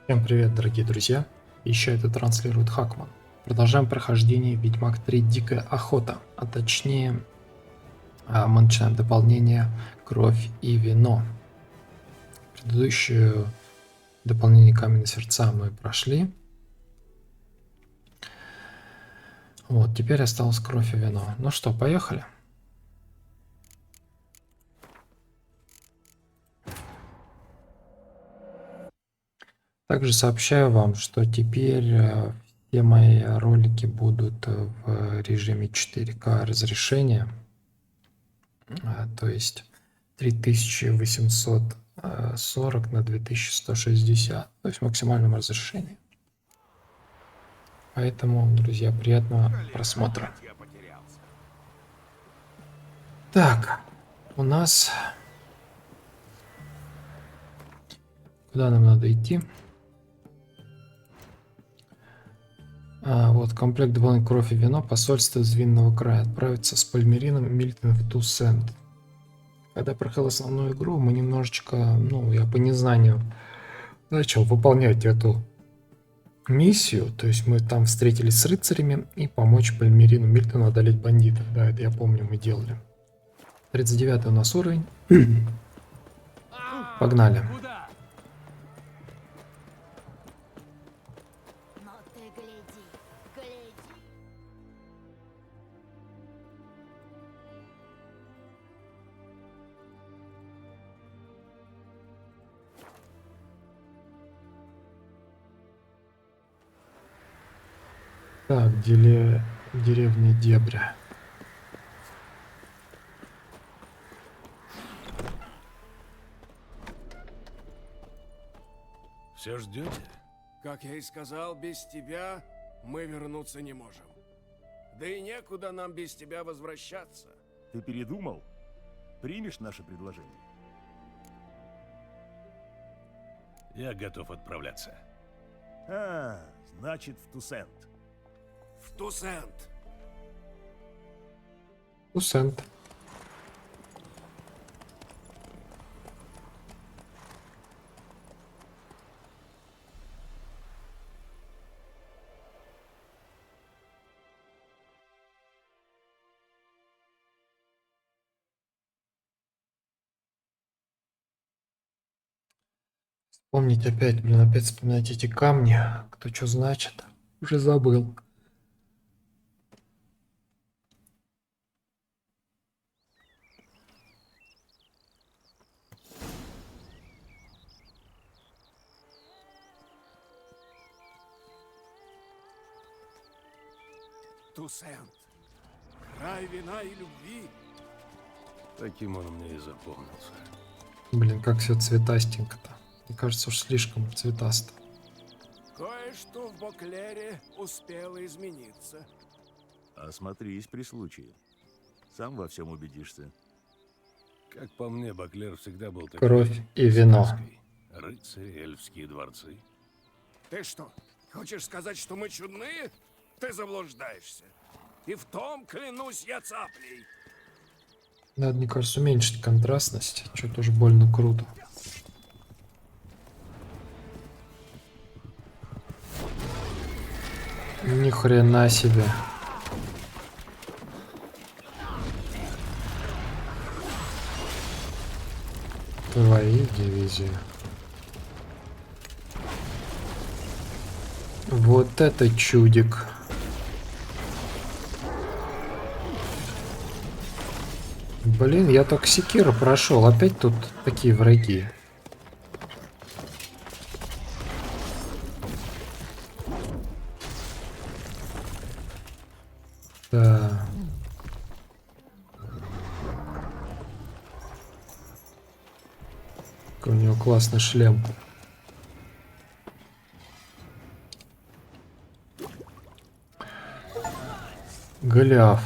Всем привет, дорогие друзья! Еще это транслирует Хакман. Продолжаем прохождение Ведьмак 3 Дикая Охота, а точнее мы начинаем дополнение Кровь и Вино. Предыдущее дополнение Каменные Сердца мы прошли. Вот, теперь осталось Кровь и Вино. Ну что, поехали? Также сообщаю вам, что теперь все мои ролики будут в режиме 4К разрешения, то есть 3840 на 2160, то есть в максимальном разрешении. Поэтому, друзья, приятного просмотра. Так, у нас... Куда нам надо идти? Вот, комплект дополнительной кровь и вино, посольство из Винного края. Отправиться с Пальмерином Мильтон в Туссент. Когда проходил основную игру, мы немножечко, я по незнанию начал выполнять эту миссию. То есть мы там встретились с рыцарями и помочь Пальмерину Мильтону одолеть бандитов. Да, это я помню, мы делали. 39 у нас уровень. Погнали. Так, деревня Дебря. Все ждете? Как я и сказал, без тебя мы вернуться не можем. Да и некуда нам без тебя возвращаться. Ты передумал? Примешь наше предложение? Я готов отправляться. Значит, в Туссент. В Туссент. Туссент. Помнить опять, опять вспоминать эти камни. Кто что значит? Уже забыл. Туссент. Край вина и любви. Таким он мне и запомнился. Как все цветастенько-то. Мне кажется, уж слишком цветасто. Кое-что в Боклере успело измениться. Осмотрись при случае. Сам во всем убедишься. Как по мне, Баклер всегда был такой... Кровь и вино. сказкой. Рыцари, эльфские дворцы. Ты что, хочешь сказать, что мы чудные? Ты заблуждаешься. И в том, клянусь я цаплей. Надо, мне кажется, уменьшить контрастность. Что-то уж больно круто. Ни хрена себе. Твои дивизии. Вот это чудик. Блин, я только Секира прошел. Опять тут такие враги. Да. Какой у него классный шлем. Голиаф.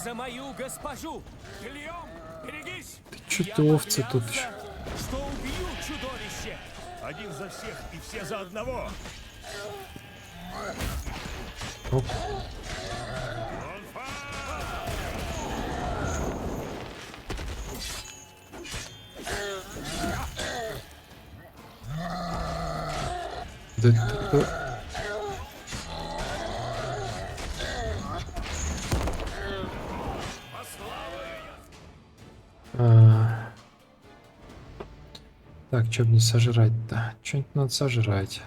За мою госпожу! Гильем, берегись! Что-то овцы тут еще. Что убью чудовище! Один за всех и все за одного. Оп. Да. А, Так, что мне сожрать-то? Что-нибудь надо сожрать.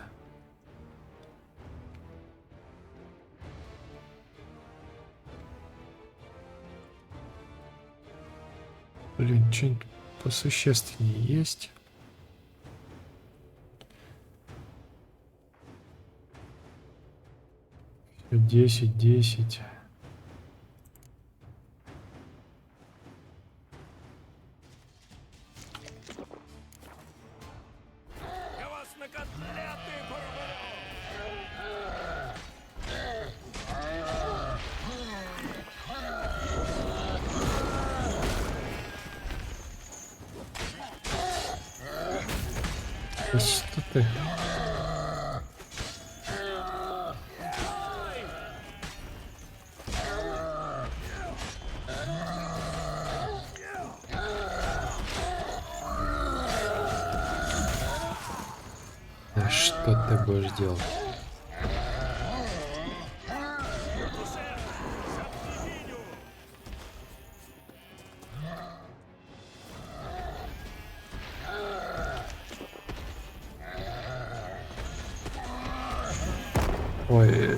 Блин, что-нибудь посущественнее есть? Всё, 10. Я вас на котлеты порублю! Да что ты? Да что ты будешь делать? Ой.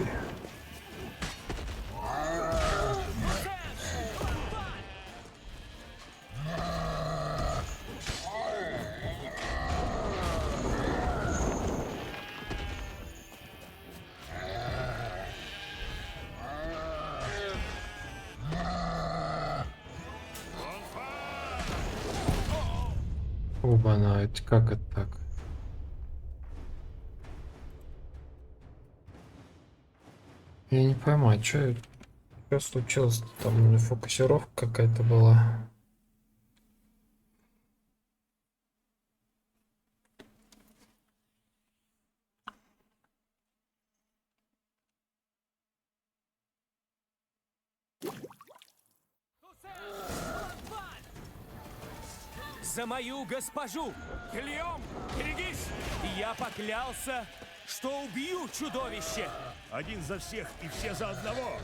Оба-на, это как это так? Я не пойму, что случилось? Там у меня фокусировка какая-то была. За мою госпожу! Гильем, берегись! Я поклялся, что убью чудовище! Один за всех и все за одного.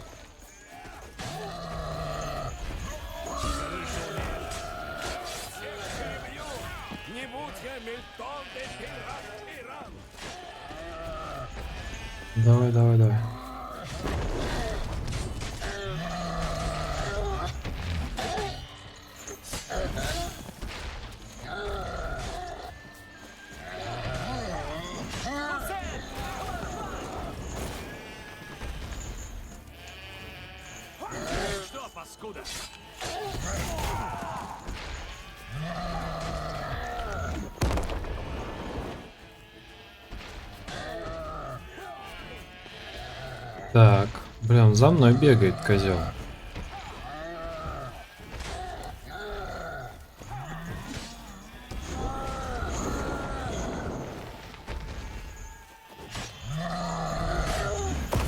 Всех перебью! Не будь я Мильтон де Пиран! Давай. Что, паскуда? Так, блин, за мной бегает козел.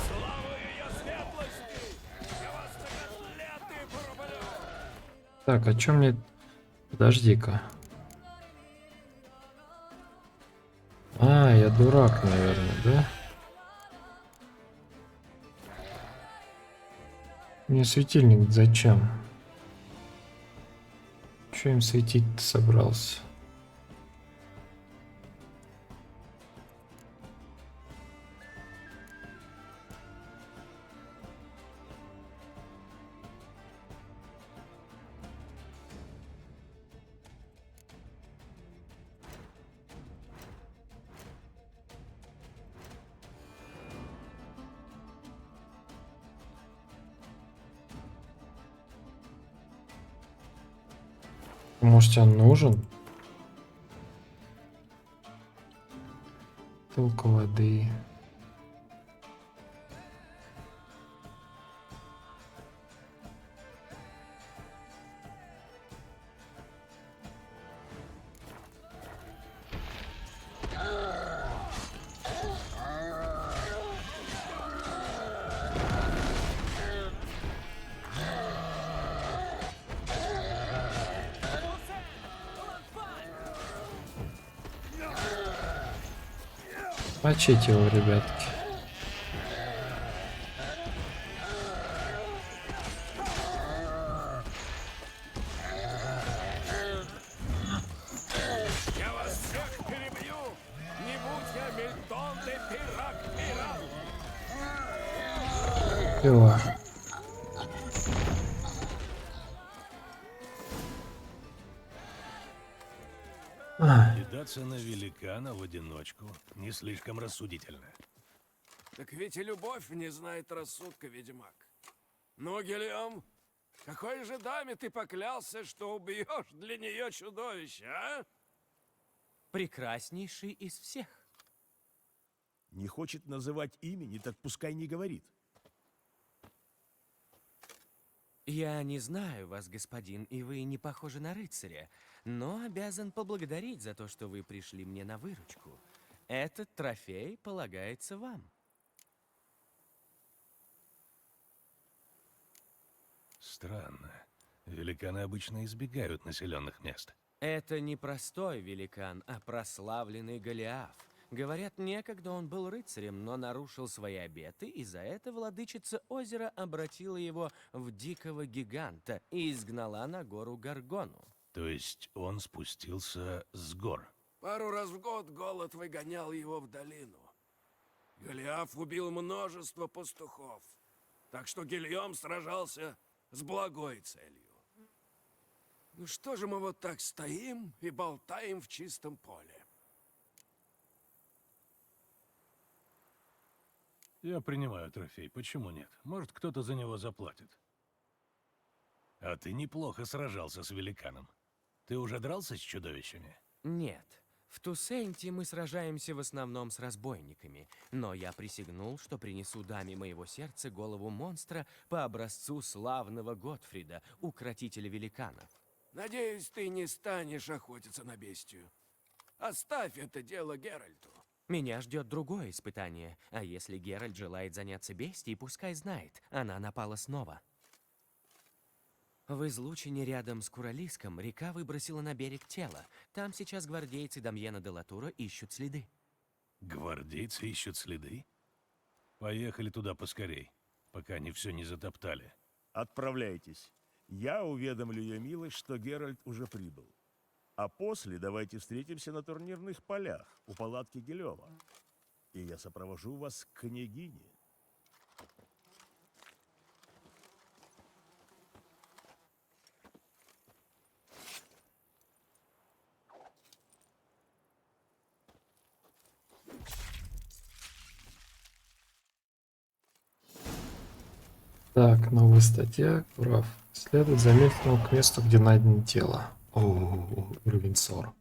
Слава ее светлости! Я вас на котлеты порублю! Так, а чё мне... Подожди-ка. А, я дурак, наверное, да? Мне светильник зачем? Чё им светить-то собрался? Может, он нужен? Толку воды. Мочите его, ребятки. Я вас всех перебью! Не будь я Мильтон де Пирак-Пират! Всё. А, Кидаться на великана в одиночку не слишком рассудительно. Так ведь и любовь не знает рассудка, ведьмак. Ну, Гильем, какой же даме ты поклялся, что убьешь для нее чудовище, а? Прекраснейший из всех. Не хочет называть имени, так пускай не говорит. Я не знаю вас, господин, и вы не похожи на рыцаря, но обязан поблагодарить за то, что вы пришли мне на выручку. Этот трофей полагается вам. Странно. Великаны обычно избегают населенных мест. Это не простой великан, а прославленный Голиаф. Говорят, некогда он был рыцарем, но нарушил свои обеты, и за это владычица озера обратила его в дикого гиганта и изгнала на гору Гаргону. То есть он спустился с гор. Пару раз в год голод выгонял его в долину. Голиаф убил множество пастухов, так что Гильем сражался с благой целью. Ну что же мы вот так стоим и болтаем в чистом поле? Я принимаю трофей, почему нет? Может, кто-то за него заплатит. А ты неплохо сражался с великаном. Ты уже дрался с чудовищами? Нет, в Тусенте мы сражаемся в основном с разбойниками, но я присягнул, что принесу даме моего сердца голову монстра по образцу славного Готфрида, укротителя великанов. Надеюсь, ты не станешь охотиться на бестию. Оставь это дело Геральту. Меня ждет другое испытание, а если Геральт желает заняться бестией, пускай знает, она напала снова. В излучине рядом с Куралиском река выбросила на берег тело. Там сейчас гвардейцы Дамьена де Латура ищут следы. Гвардейцы ищут следы? Поехали туда поскорей, пока они все не затоптали. Отправляйтесь. Я уведомлю ее милость, что Геральт уже прибыл. А после давайте встретимся на турнирных полях у палатки Гилева. И я сопровожу вас к княгине. так, новая статья. Прав. Следует за Мильтоном к месту, где найдено тело. О, уровень 40.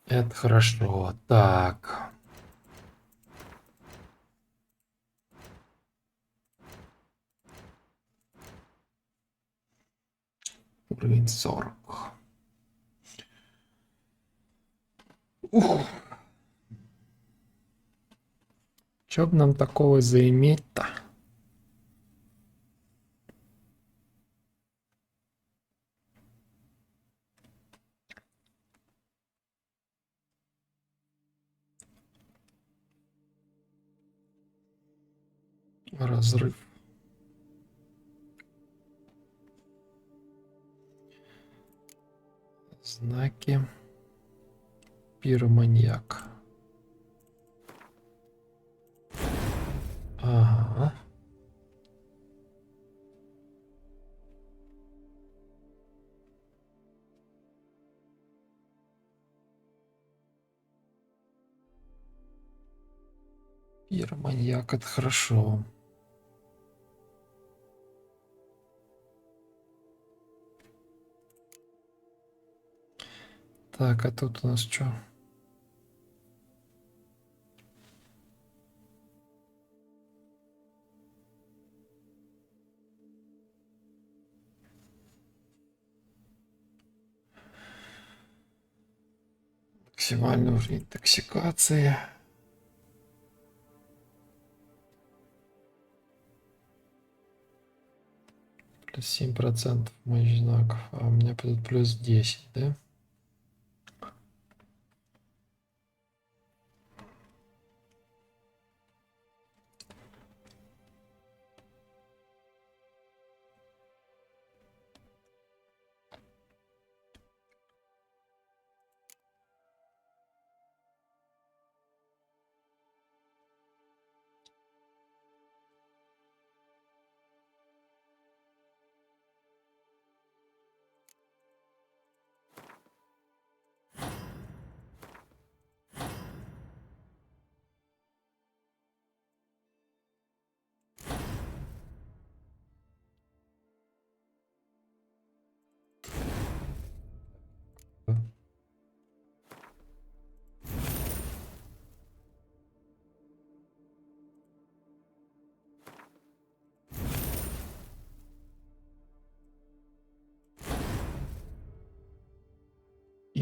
Это хорошо. Так. Уровень 40. Ух. Чё бы нам такого заиметь-то? Разрыв. Знаки. Пироманьяк. Ага. Пироманьяк, это хорошо. Так, а тут у нас что? Максимальный уровень интоксикации. Плюс 7% моих знаков. А у меня будет плюс 10, да?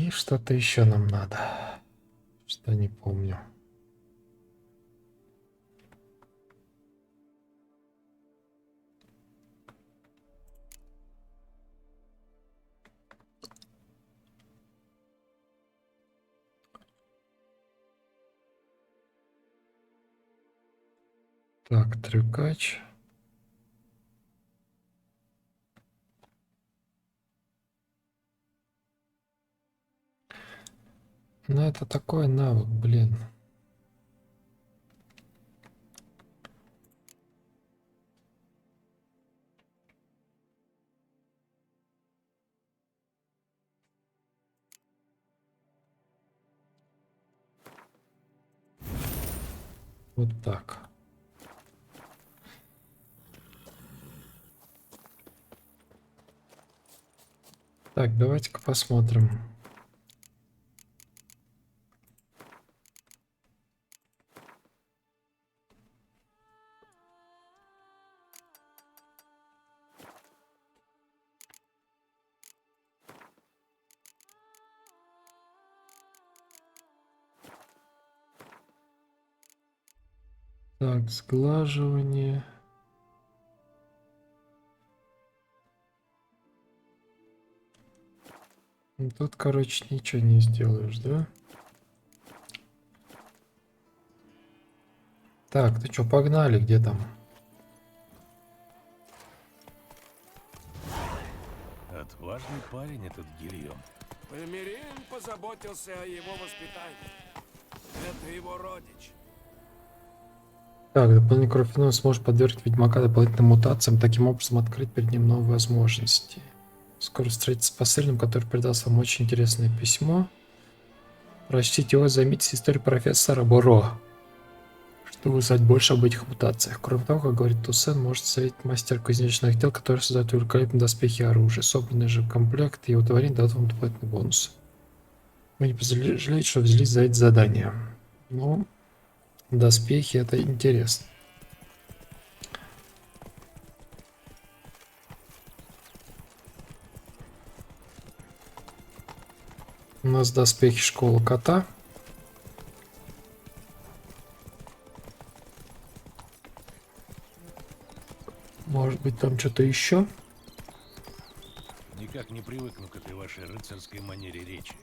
И что-то еще нам надо. Что не помню. Так, трюкач. Ну, это такой навык, блин. Вот так. Так, давайте-ка посмотрим. Так, сглаживание. Ну, тут, короче, ничего не сделаешь, да? Так, ты чё, погнали, где там? Отважный парень этот Гильем. Пальмерин позаботился о его воспитании. Это его родич. Так, дополнительный кровь вино сможет подвергнуть Ведьмака дополнительным мутациям, таким образом открыть перед ним новые возможности. Скоро встретиться с посыльным, который передаст вам очень интересное письмо. Прочтите его, займитесь историей профессора Боро, чтобы узнать больше об этих мутациях. Кроме того, как говорит Туссен, может встретить мастер кузнечных дел, который создает великолепные доспехи и оружие. Собранный же комплект и его творение дадут вам дополнительный бонус. Вы не пожалеете, что взялись за это задание. Ну, доспехи это интересно. У нас доспехи школы кота. Может быть, там что-то еще? Никак не привыкну к этой вашей рыцарской манере речи.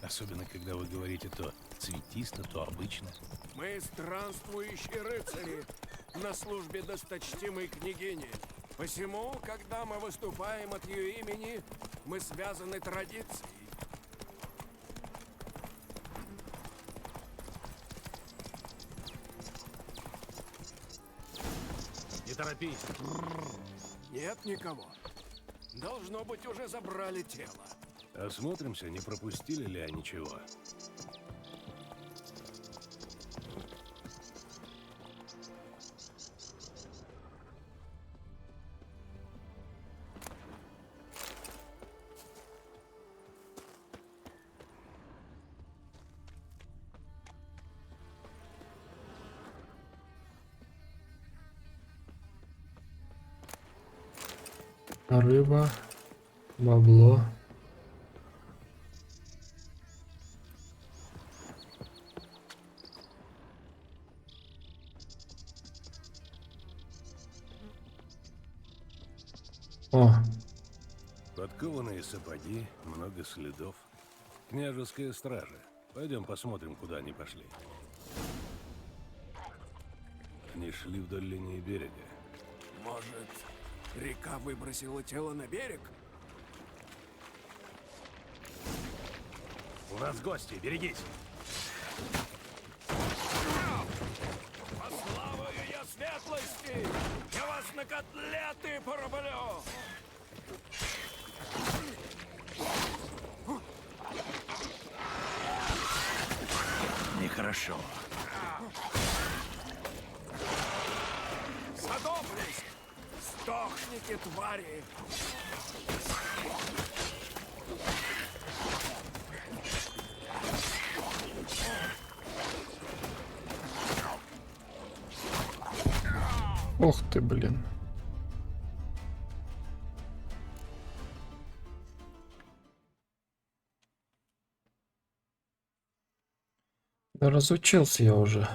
Особенно, когда вы говорите то цветисто, то обычно. Мы странствующие рыцари на службе досточтимой княгини. Посему, когда мы выступаем от ее имени, мы связаны традицией. Не торопись. Нет никого. Должно быть, уже забрали тело. Осмотримся, не пропустили ли они чего. Рыба, бабло. О, Подкованные сапоги, много следов. Княжеская стража. Пойдем посмотрим, куда они пошли. Они шли вдоль линии берега. Может, река выбросила тело на берег? У нас гости, берегись! По славу ее светлости! Я вас на котлеты порублю! Нехорошо. Задохнись! Сдохните, твари! ох ты, блин. Да разучился я уже.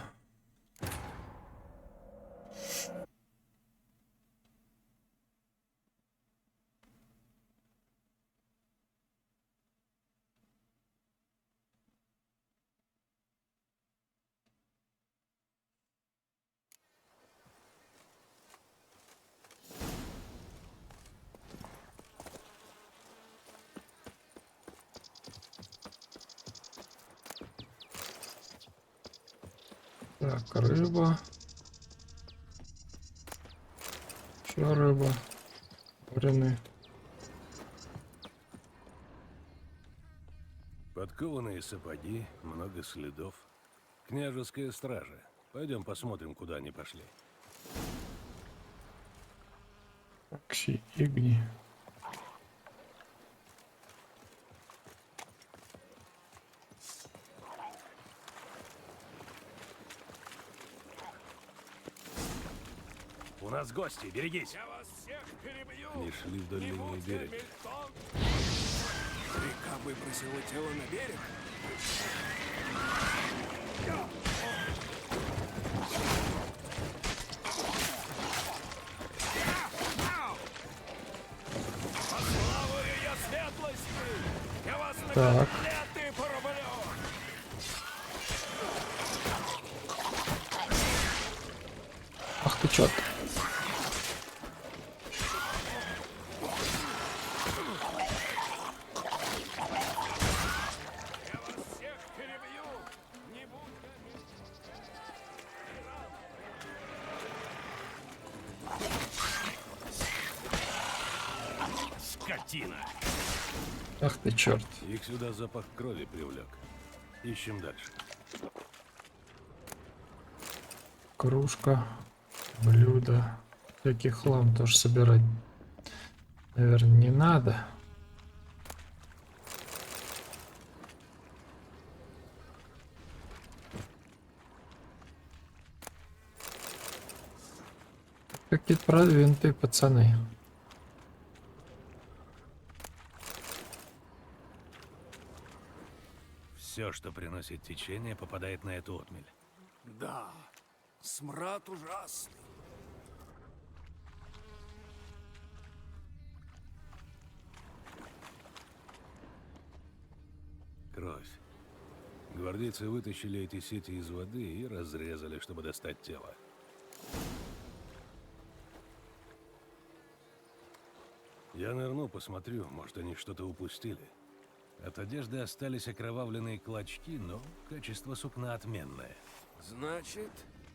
Так, рыба. Еще рыба. Вареные. Подкованные сапоги, много следов. Княжеская стража. Пойдем посмотрим, куда они пошли. Акси Игни. У нас гости, берегись! Я вас всех перебью! Они шли вдоль Не линии будь берега. Гамильтон! Река выбросила тело на берег. По славу ее светлости! Я вас на Так. котлеты порублю! Ах ты чё? Я вас всех перебью! Не будь Скотина! Ах ты черт. Их сюда запах крови привлек. Ищем дальше. Кружка. Блюдо. Всякий хлам тоже собирать. Наверное, не надо. Какие-то продвинутые пацаны. Все, что приносит течение, попадает на эту отмель. Да, смрад ужасный. Кровь. Гвардейцы вытащили эти сети из воды и разрезали, чтобы достать тело. Я нырну, посмотрю, может, они что-то упустили. От одежды остались окровавленные клочки, но качество сукна отменное. Значит,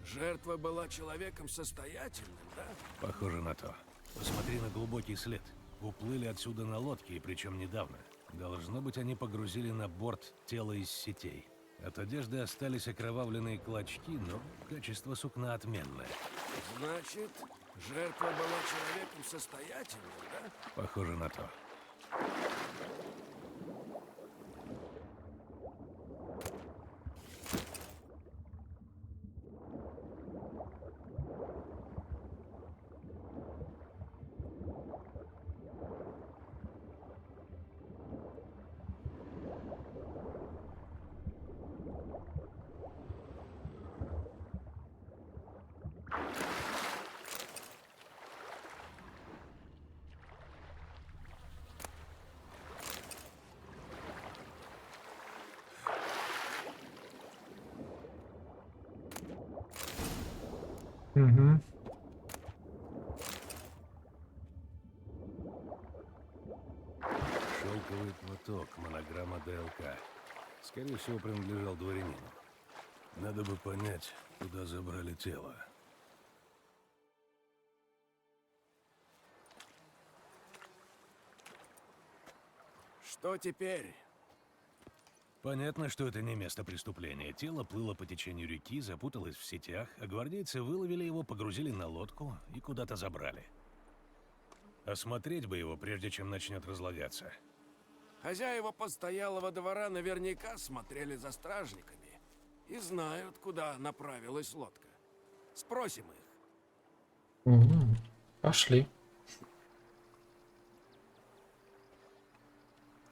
жертва была человеком состоятельным, да? Похоже на то. Посмотри на глубокий след. Уплыли отсюда на лодке, и причем недавно. Должно быть, они погрузили на борт тело из сетей. От одежды остались окровавленные клочки, но качество сукна отменное. Значит, жертва была человеком состоятельным, да? Похоже на то. Угу. Шелковый платок, монограмма ДЛК. Скорее всего, принадлежал дворянину. Надо бы понять, куда забрали тело. Что теперь? Понятно, что это не место преступления. Тело плыло по течению реки, запуталось в сетях, а гвардейцы выловили его, погрузили на лодку и куда-то забрали. Осмотреть бы его, прежде чем начнет разлагаться. Хозяева постоялого двора наверняка смотрели за стражниками и знают, куда направилась лодка. Спросим их. Угу. Пошли.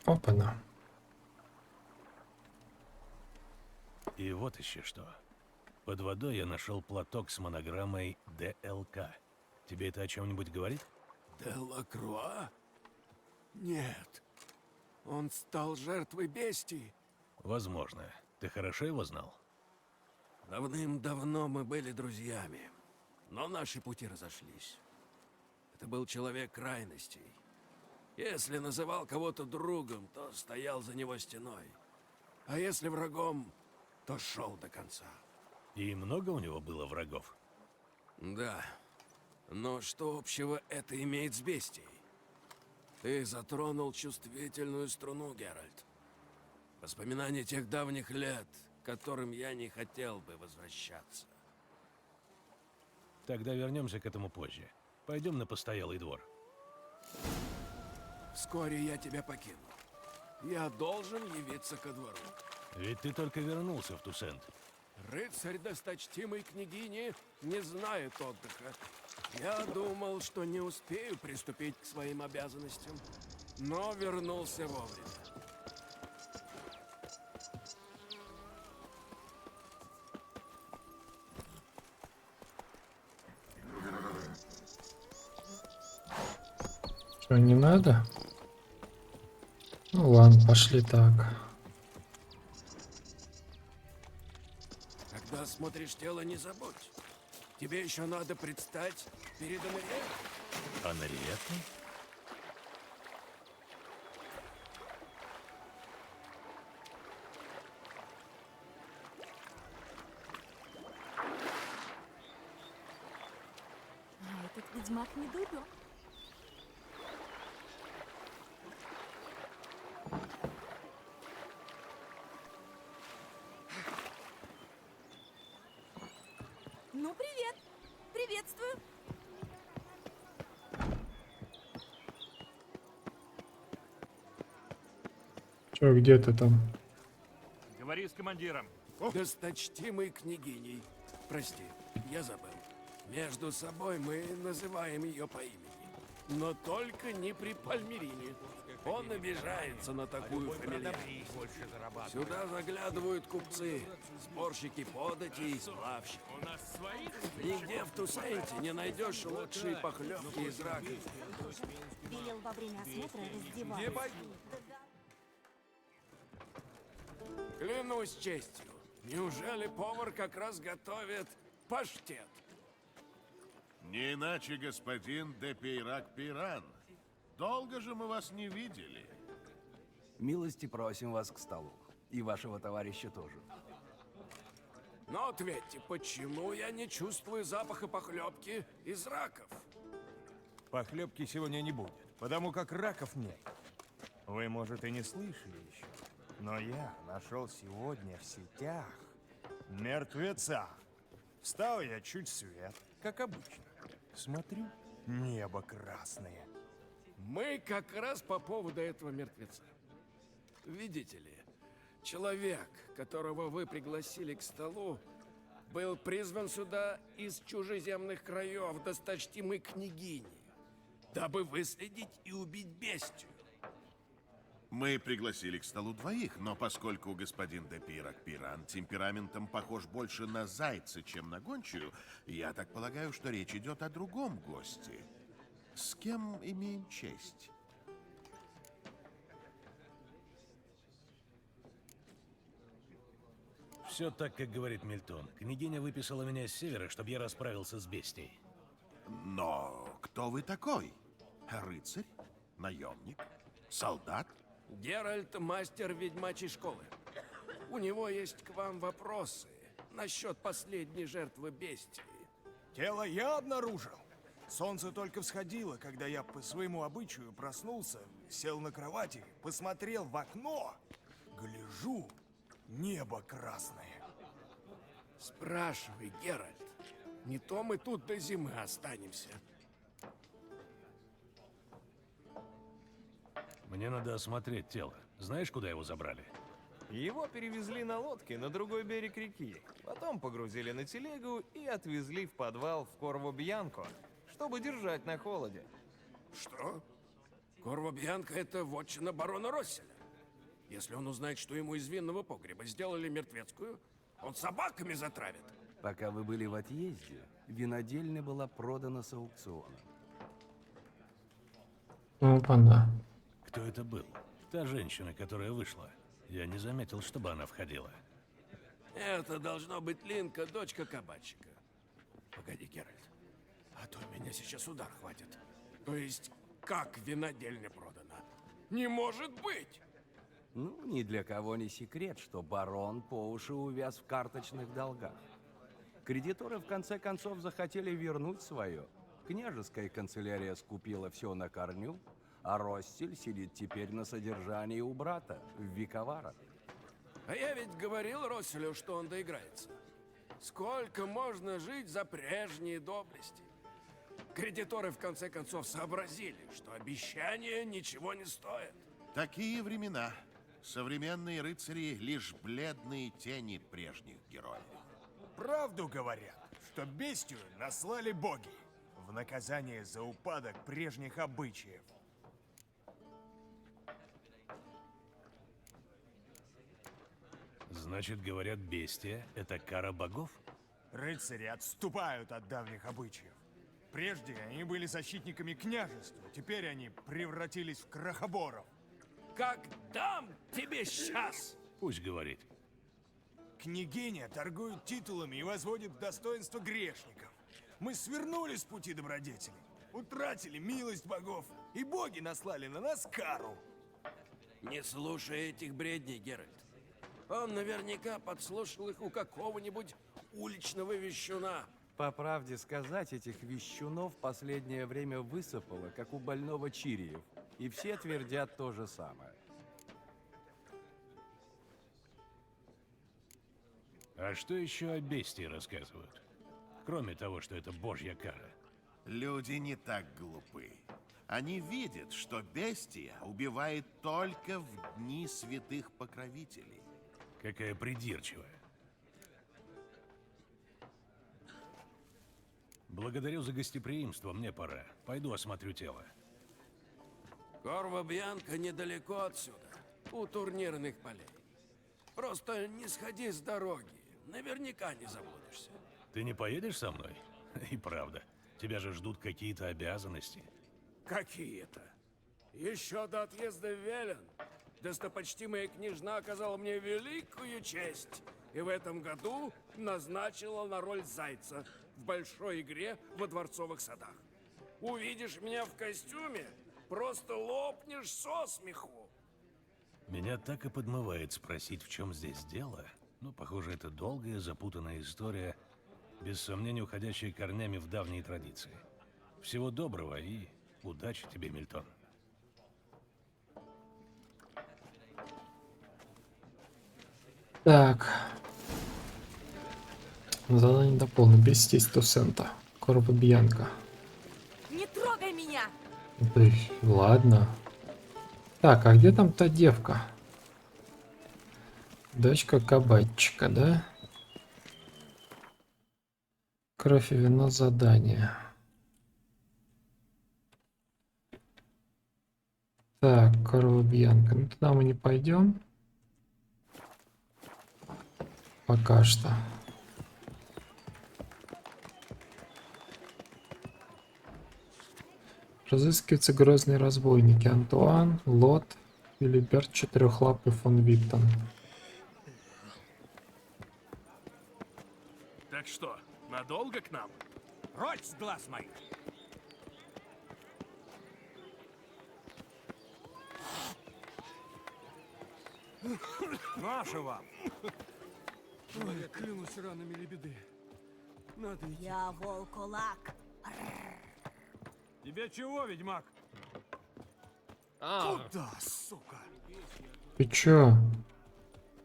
Опа-на. И вот еще что. Под водой я нашел платок с монограммой ДЛК. Тебе это о чем-нибудь говорит? Делакруа? Нет. Он стал жертвой бестии. Возможно. Ты хорошо его знал? Давным-давно мы были друзьями, но наши пути разошлись. Это был человек крайностей. Если называл кого-то другом, то стоял за него стеной. А если врагом, то шел до конца. И много у него было врагов? Да. Но что общего это имеет с бестией? Ты затронул чувствительную струну, Геральт. Воспоминания тех давних лет, к которым я не хотел бы возвращаться. Тогда вернемся к этому позже. Пойдем на постоялый двор. Вскоре я тебя покину. Я должен явиться ко двору. Ведь ты только вернулся в Тусент. Рыцарь досточтимой княгини не знает отдыха. Я думал, что не успею приступить к своим обязанностям, но вернулся вовремя. Что, не надо? Ну ладно, пошли так. Когда смотришь тело, не забудь. Тебе еще надо предстать перед Анрией. Анриетта? А этот ведьмак не дурен. Ну, привет! Приветствую! Чё, где ты там? Говори с командиром. Досточтимой княгиней. Прости, я забыл. Между собой мы называем ее по имени. Но только не при Пальмерине. Он обижается на такую фамильярность. Сюда заглядывают купцы, сборщики податей и сплавщики. Нигде в Тусенте не найдешь лучшие похлебки из раковины. Велел во время осмотра раздеваться. Клянусь честью, неужели повар как раз готовит паштет? Не иначе, господин де Пейрак-Пиран. Долго же мы вас не видели. Милости просим вас к столу. И вашего товарища тоже. Но ответьте, почему я не чувствую запаха похлебки из раков? Похлебки сегодня не будет, потому как раков нет. Вы, может, и не слышали еще, но я нашел сегодня в сетях мертвеца. Встал я чуть свет, как обычно. Смотрю, небо красное. Мы как раз по поводу этого мертвеца. Видите ли, человек, которого вы пригласили к столу, был призван сюда из чужеземных краев досточтимой княгини, дабы выследить и убить бестию. Мы пригласили к столу двоих, но поскольку господин де Пейрак-Пиран темпераментом похож больше на зайца, чем на гончую, я так полагаю, что речь идет о другом госте. С кем имеем честь? Все так, как говорит Мильтон. Княгиня выписала меня с севера, чтобы я расправился с бестией. Но кто вы такой? Рыцарь? Наемник? Солдат? Геральт — мастер ведьмачьей школы. У него есть к вам вопросы насчет последней жертвы бестии. Тело я обнаружил. Солнце только всходило, когда я по своему обычаю проснулся, сел на кровати, посмотрел в окно. Гляжу, небо красное. Спрашивай, Геральт. Не то мы тут до зимы останемся. Мне надо осмотреть тело. Знаешь, куда его забрали? Его перевезли на лодке на другой берег реки. Потом погрузили на телегу и отвезли в подвал в Корво-Бьянко, чтобы держать на холоде. Что? Корво-Бьянко — это вотчина барона Росселя. Если он узнает, что ему из винного погреба сделали мертвецкую, Он собаками затравит. Пока вы были в отъезде, винодельня была продана с аукциона. Опа-на. Кто это был? Та женщина, которая вышла. Я не заметил, чтобы она входила. Это должно быть Линка, дочка кабачика. Погоди, Геральт. А то меня сейчас удар хватит. То есть, как винодельня продана? Не может быть! Ну, ни для кого не секрет, что барон по уши увяз в карточных долгах. Кредиторы в конце концов захотели вернуть свое. Княжеская канцелярия скупила все на корню, а Россель сидит теперь на содержании у брата в Виковарах. А я ведь говорил Росселю, что он доиграется. Сколько можно жить за прежние доблести? Кредиторы в конце концов сообразили, что обещания ничего не стоят. Такие времена. Современные рыцари — лишь бледные тени прежних героев. Правду говорят, что бестию наслали боги в наказание за упадок прежних обычаев. Значит, говорят, бестия — это кара богов? Рыцари отступают от давних обычаев. Прежде они были защитниками княжества, теперь они превратились в крохоборов. Как дам тебе сейчас! Пусть говорит. Княгиня торгует титулами и возводит в достоинство грешников. Мы свернули с пути добродетели, утратили милость богов, и боги наслали на нас кару. Не слушай этих бредней, Геральт. Он наверняка подслушал их у какого-нибудь уличного вещуна. По правде сказать, этих вещунов в последнее время высыпало, как у больного Чириев. И все твердят то же самое. А что еще о бестии рассказывают? Кроме того, что это божья кара. Люди не так глупы. Они видят, что бестия убивает только в дни святых покровителей. Какая придирчивая. Благодарю за гостеприимство, мне пора. Пойду осмотрю тело. Корво Бьянка недалеко отсюда, у турнирных полей. Просто не сходи с дороги, наверняка не заблудишься. Ты не поедешь со мной? И правда, тебя же ждут какие-то обязанности. Какие-то? Еще до отъезда в Велен достопочтимая княжна оказала мне великую честь и в этом году назначила на роль зайца в большой игре во дворцовых садах. Увидишь меня в костюме, просто лопнешь со смеху. Меня так и подмывает спросить, в чем здесь дело. Но, похоже, это долгая, запутанная история, без сомнения уходящая корнями в давние традиции. Всего доброго и удачи тебе, Мильтон. Так. Задание дополнено. Бестись Тусента. Корва Бьянка. Не трогай меня! Да и ладно. Так, а где там та девка? Дочка кабачика, да? Кровь и вино задание. Так, корова Бьянка. Ну туда мы не пойдем. Пока что. Разыскиваются грозные разбойники. Антуан, Лот, Филиберт Четырехлапый фон Виттон. Так что, надолго к нам? Прочь с глаз моих! Наша вам! Ой, я клянусь ранами лебеды. Надо идти. Я волколак. Тебе чего, ведьмак? Куда, сука? Ты чё?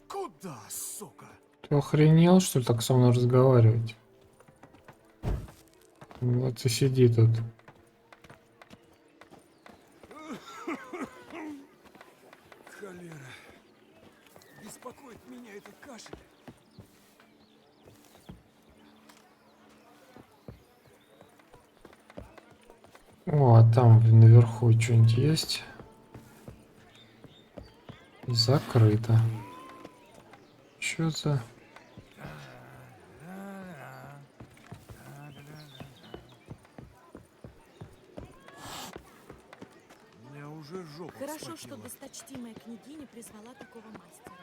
Куда, сука? Ты охренел, что ли, так со мной разговаривать? Вот и сиди тут. Холера. Беспокоит меня этот кашель. О, а там наверху что-нибудь есть? Закрыто. Чё за... Хорошо, что досточтимая княгиня призвала такого мастера.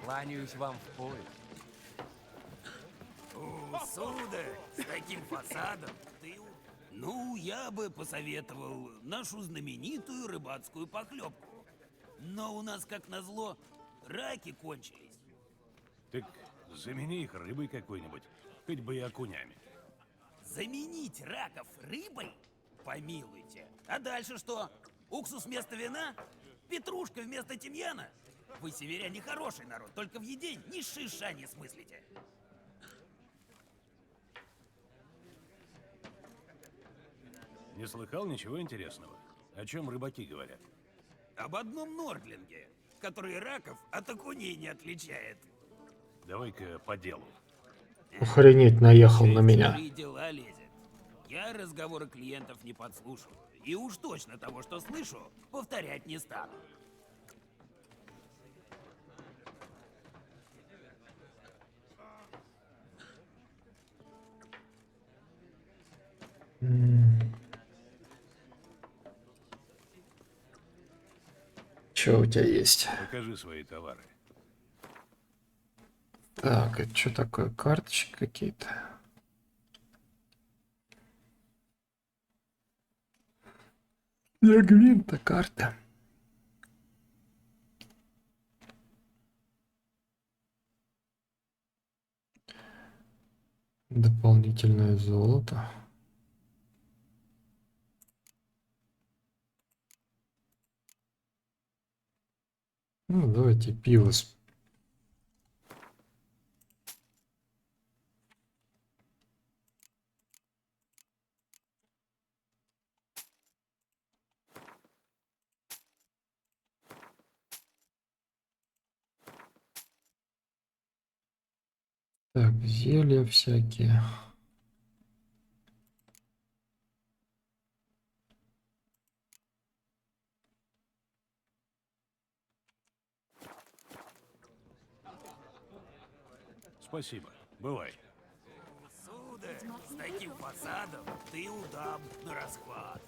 Кланяюсь вам в пояс. Сударь, с таким фасадом ты... Ну, я бы посоветовал нашу знаменитую рыбацкую похлебку. Но у нас, как назло, раки кончились. Так замени их рыбой какой-нибудь, хоть бы и окунями. Заменить раков рыбой? Помилуйте. А дальше что? Уксус вместо вина? Петрушка вместо тимьяна? Вы, северяне, хороший народ, только в еде ни шиша не смыслите. Не слыхал ничего интересного? О чем рыбаки говорят? Об одном нордлинге, который раков от окуней не отличает. Давай-ка по делу. Охренеть, наехал на меня. Чужие дела лезет. Я разговоры клиентов не подслушиваю. И уж точно того, что слышу, повторять не стану. Что у тебя есть? Покажи свои товары. Так, это что такое? Карточки какие-то? Для Гвинта карта. Дополнительное золото. Ну, давайте пиво. Так, зелья всякие. Спасибо. Бывай. Сударь, с таким фасадом ты удам на расхват.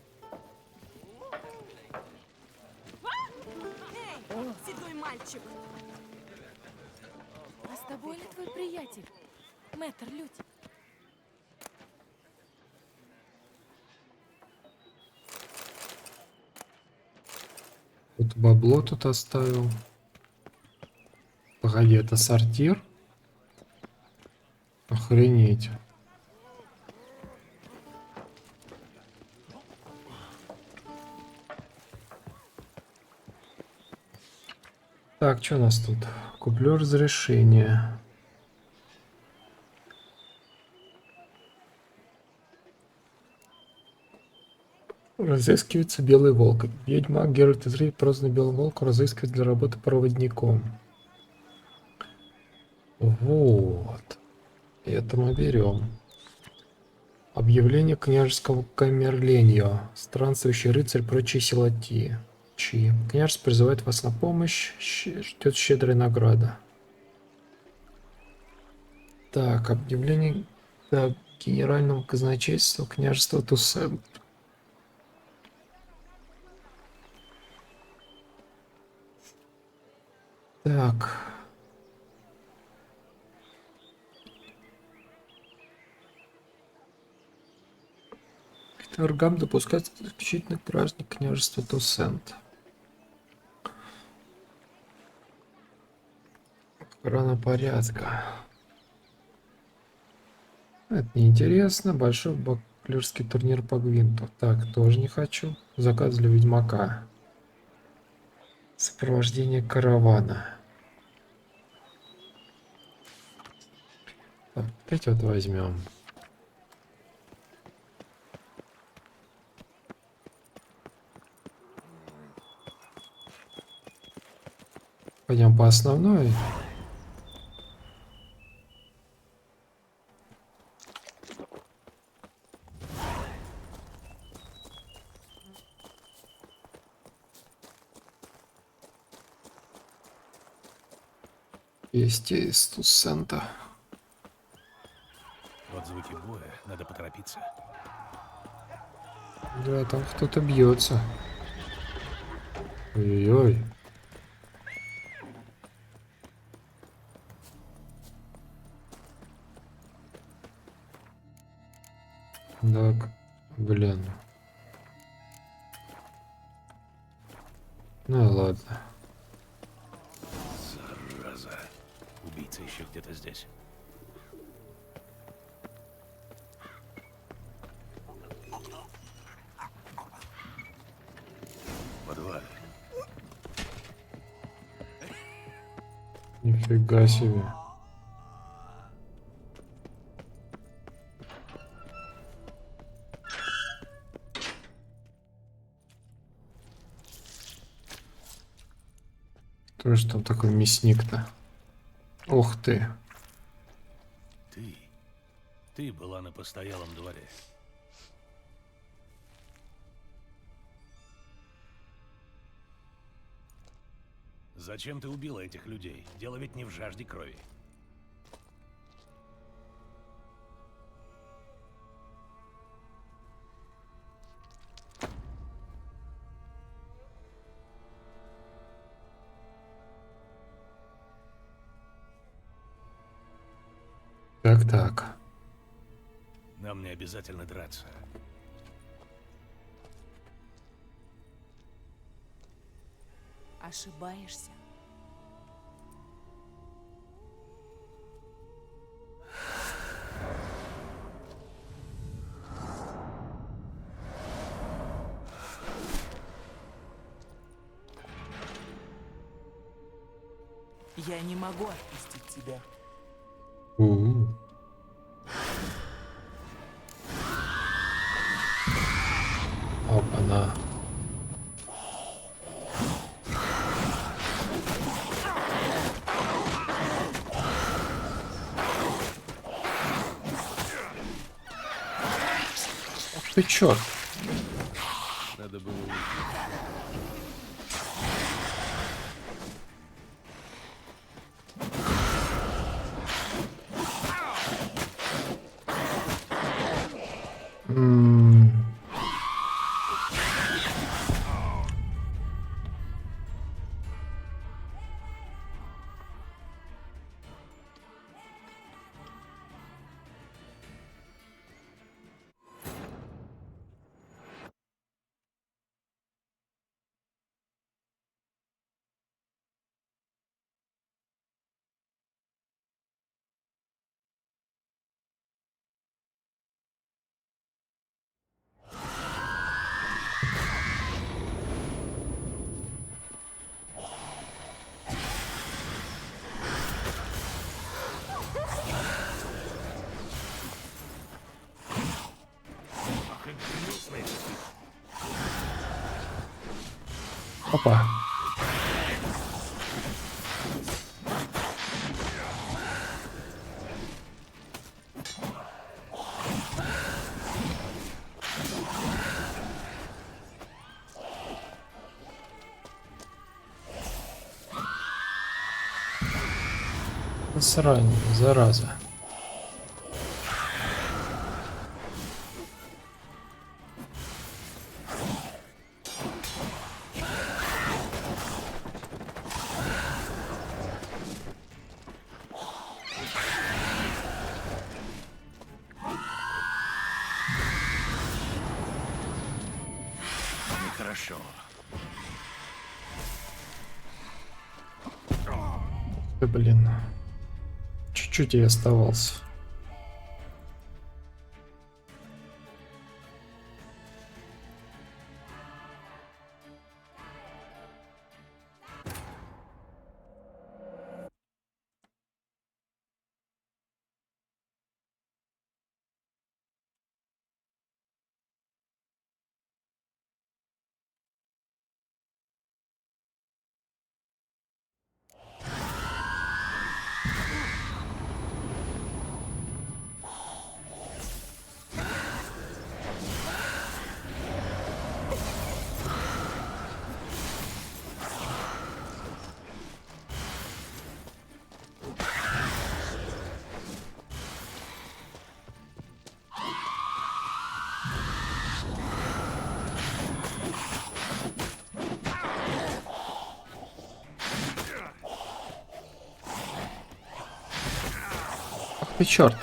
Эй, седой мальчик! А с тобой ли твой приятель? Мэтр Людь. Вот бабло тут оставил. Погоди, это сортир? Охренеть. Так, что у нас тут? Куплю разрешение. Разыскивается белый волк. Ведьмак Геральт из Ривии прозванный Белым волком разыскивает для работы проводником. Вот. Это мы берем. Объявление княжеского камерленья. Странствующий рыцарь прочие силачи. Княжество призывает вас на помощь. Ждет щедрая награда. Так, объявление генерального казначейства княжества Туссен. Так. К торгам допускается исключительно праздник княжества Туссент. Охрана порядка. Это неинтересно. Большой баклерский турнир по гвинту. Так, тоже не хочу. Заказ для ведьмака. Сопровождение каравана. Так, эти вот возьмем. Пойдем по основной. Вести из Туссента. Вот звуки боя, надо поторопиться. Да, там кто-то бьется. Ой-ой. Так, блин. Ну и ладно. Зараза. Убийца еще где-то здесь. В подвале. Нифига себе. Кто же там такой мясник-то? Ух ты. Ты была на постоялом дворе. Зачем ты убила этих людей? Дело ведь не в жажде крови. Так. Нам не обязательно драться. Ошибаешься. Я не могу отпустить тебя. У-у. Опа-на. Ах ты чёрт. Надо было уйти. Опа. Срань, зараза. Нехорошо. Да блин. Чуть-чуть и оставался. ты черт?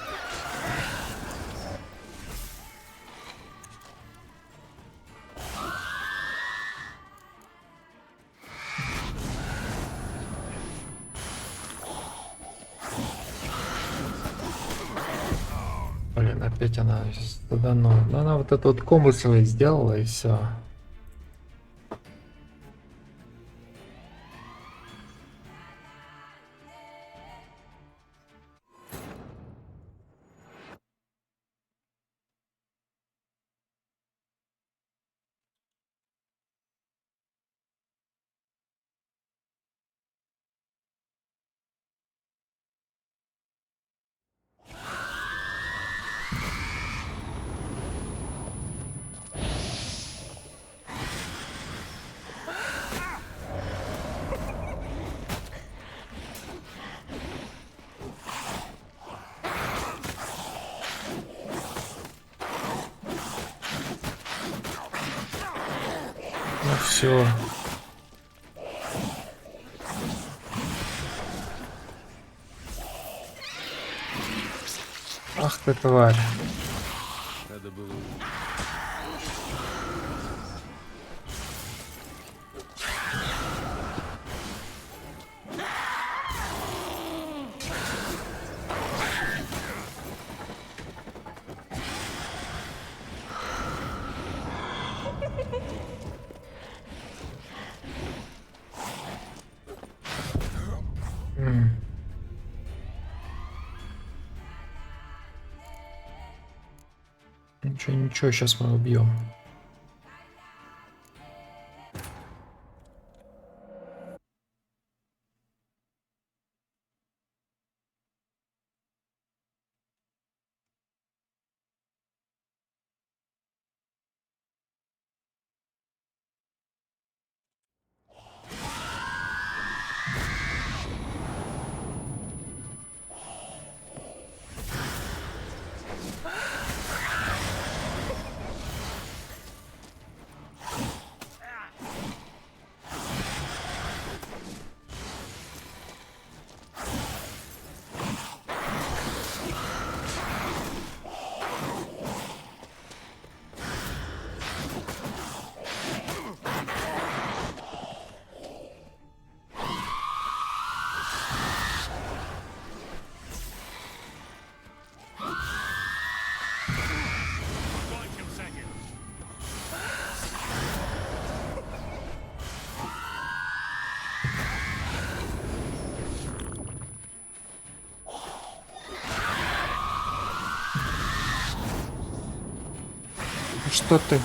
Блин, опять она заданула. Ну, она вот это вот комбо свои сделала и все. Ну все. Ах ты тварь. Надо было... Ничего, ничего, сейчас мы убьем. Что ты?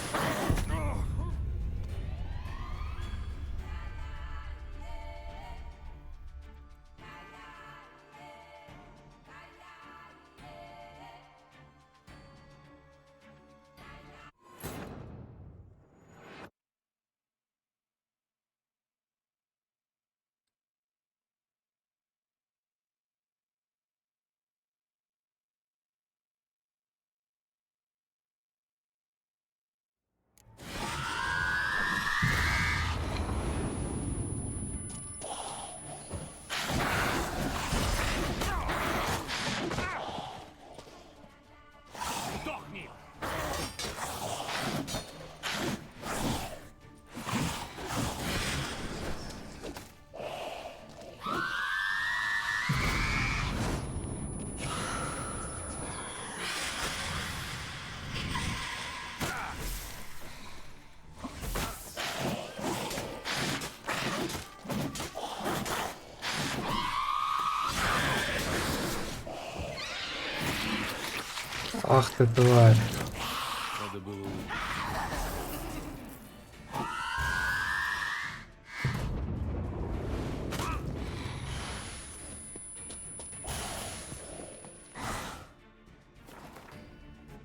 Ах ты тварь. Надо было...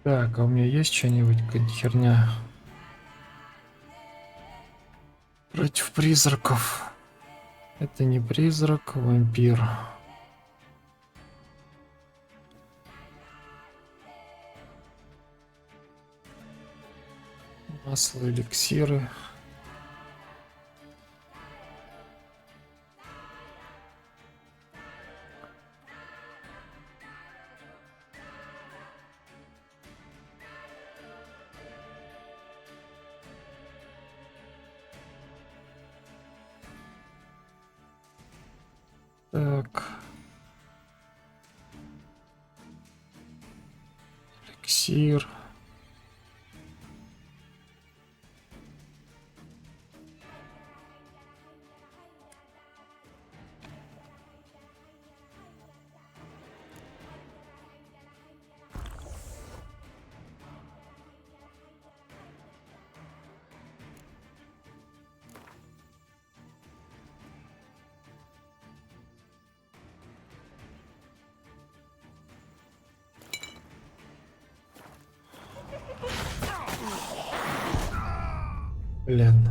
Так, а у меня есть что-нибудь, какая-то херня? Против призраков. Это не призрак, вампир. Масло, эликсиры. Так. Эликсир. Блин.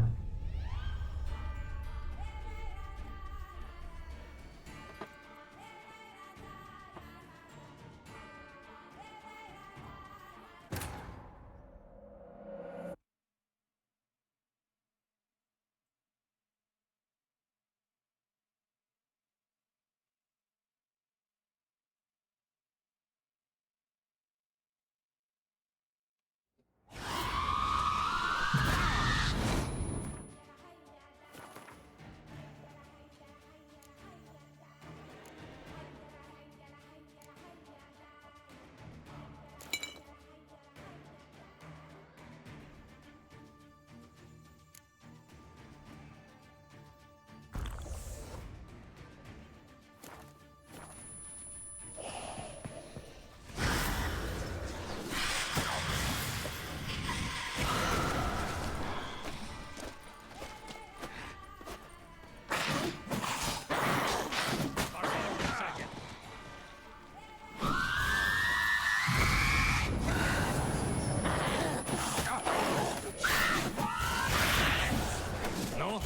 Ну,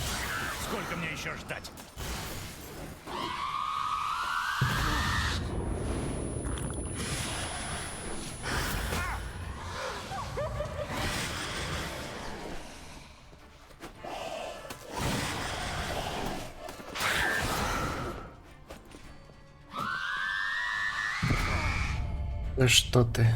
сколько мне еще ждать? Да что ты?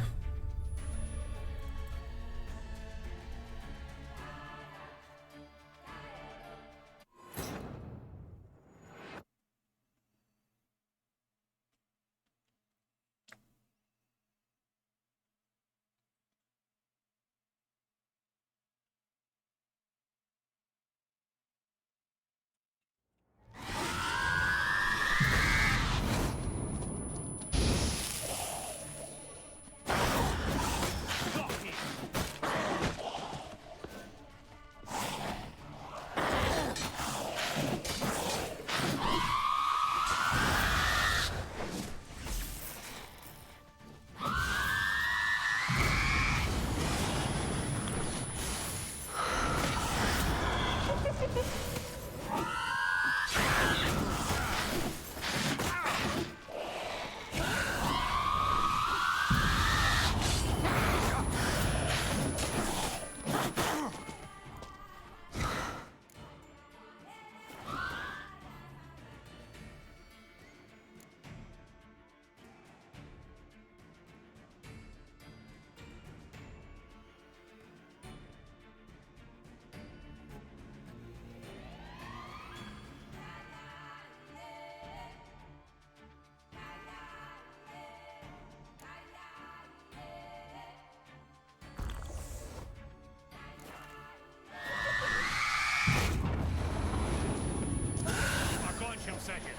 Покончим с этим.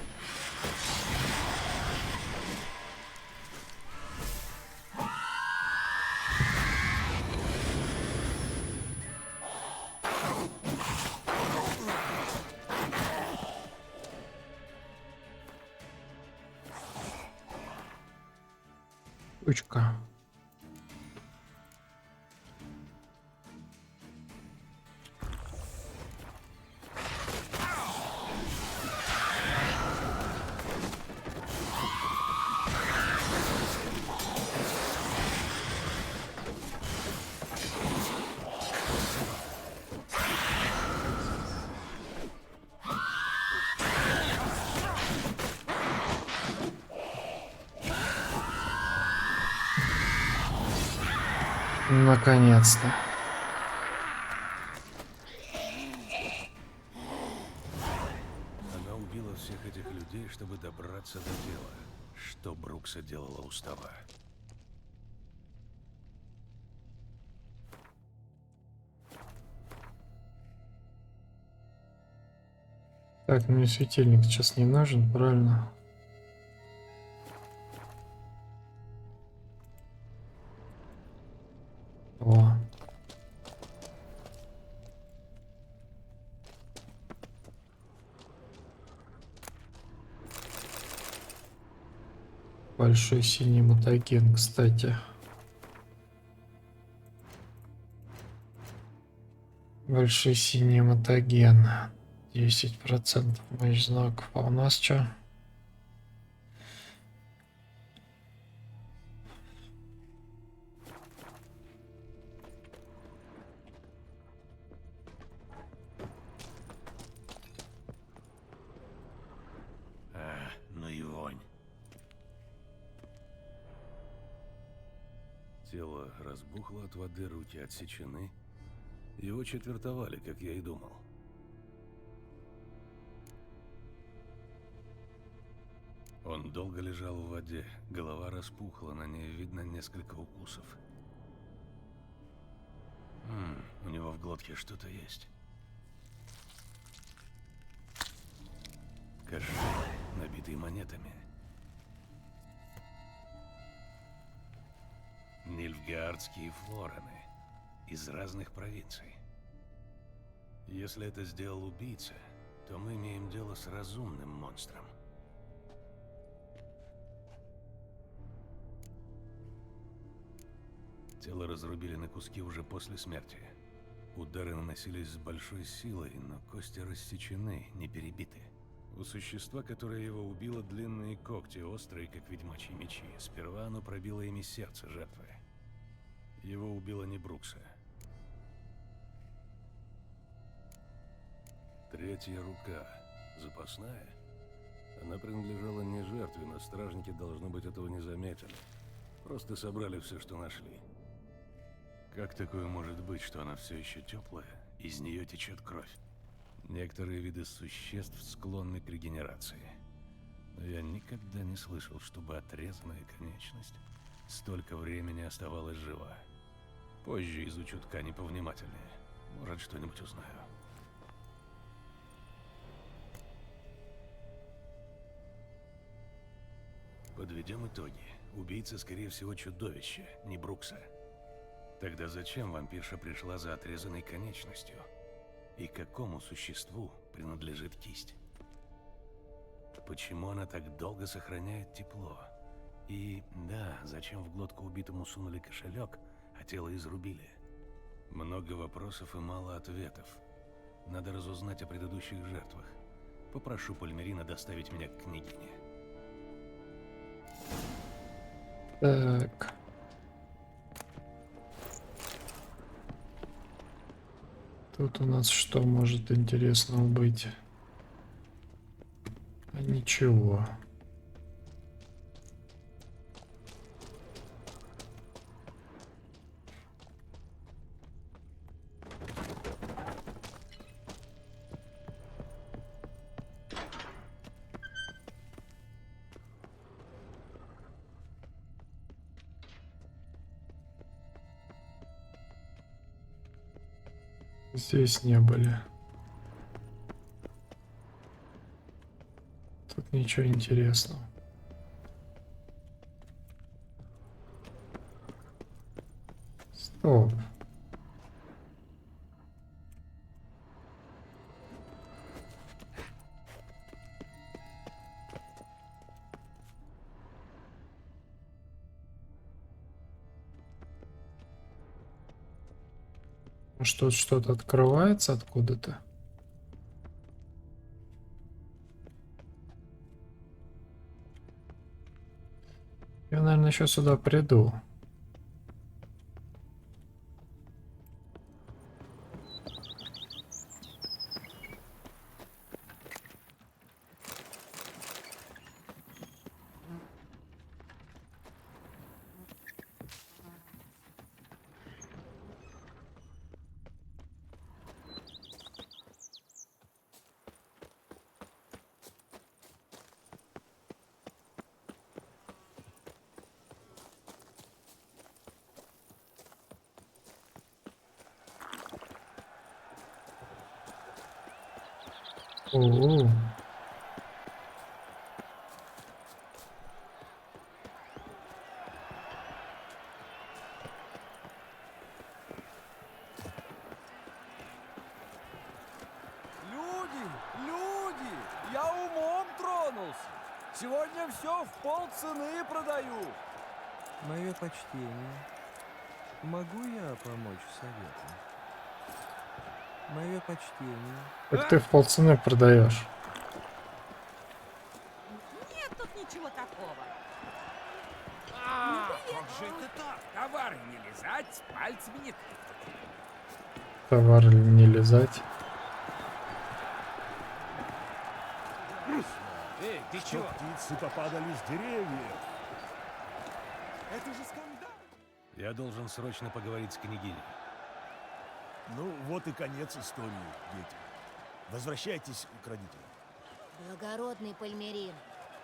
Кучка. Наконец-то. Она убила всех этих людей, чтобы добраться Брукса делала устава. Так, ну и светильник сейчас не нужен, правильно? О. Большой синий мутаген, кстати. Большой синий мутаген. 10% моих знаков. А у нас что? Ну и вонь. Тело разбухло от воды, руки отсечены. Его четвертовали, как я и думал. Он долго лежал в воде, голова распухла, на ней видно несколько укусов. У него в глотке что-то есть. Кошель, набитый монетами. Нильфгаардские флорены из разных провинций. Если это сделал убийца, то мы имеем дело с разумным монстром. Тело разрубили на куски уже после смерти. Удары наносились с большой силой, но кости рассечены, не перебиты. У существа, которое его убило, длинные когти, острые, как ведьмачьи мечи. Сперва оно пробило ими сердце жертвы. Его убило не Брукса. Третья рука. Запасная. Она принадлежала не жертве, но стражники, должно быть, этого не заметили. Просто собрали все, что нашли. Как такое может быть, что она все еще теплая, из нее течет кровь? Некоторые виды существ склонны к регенерации. Но я никогда не слышал, чтобы отрезанная конечность столько времени оставалась жива. Позже изучу ткани повнимательнее. Может, что-нибудь узнаю. Подведем итоги. Убийца, скорее всего, чудовище, не Брукса. Тогда зачем вампирша пришла за отрезанной конечностью? И какому существу принадлежит кисть? Почему она так долго сохраняет тепло? И да, зачем в глотку убитому сунули кошелек, а тело изрубили? Много вопросов и мало ответов. Надо разузнать о предыдущих жертвах. Попрошу Пальмерина доставить меня к княгине. Так. Тут у нас что может интересного быть? А ничего. Здесь не были. Тут ничего интересного. Стоп. Что что-то открывается откуда-то? Я, наверное, еще сюда приду. У-у. Люди, люди, я умом тронулся. Сегодня все в полцены продаю. Мое почтение. Могу я помочь советом? Мое почтение. Так ты в полцены продаешь. Нет тут ничего такого. Как же это так? Товары не лизать, пальцами не Товар не лизать. Эй, ты Что птицы попадали с деревьев? Это же скандал. Я должен срочно поговорить с княгиней. Ну, вот и конец истории, дети. Возвращайтесь к родителям. Благородный Пальмерин.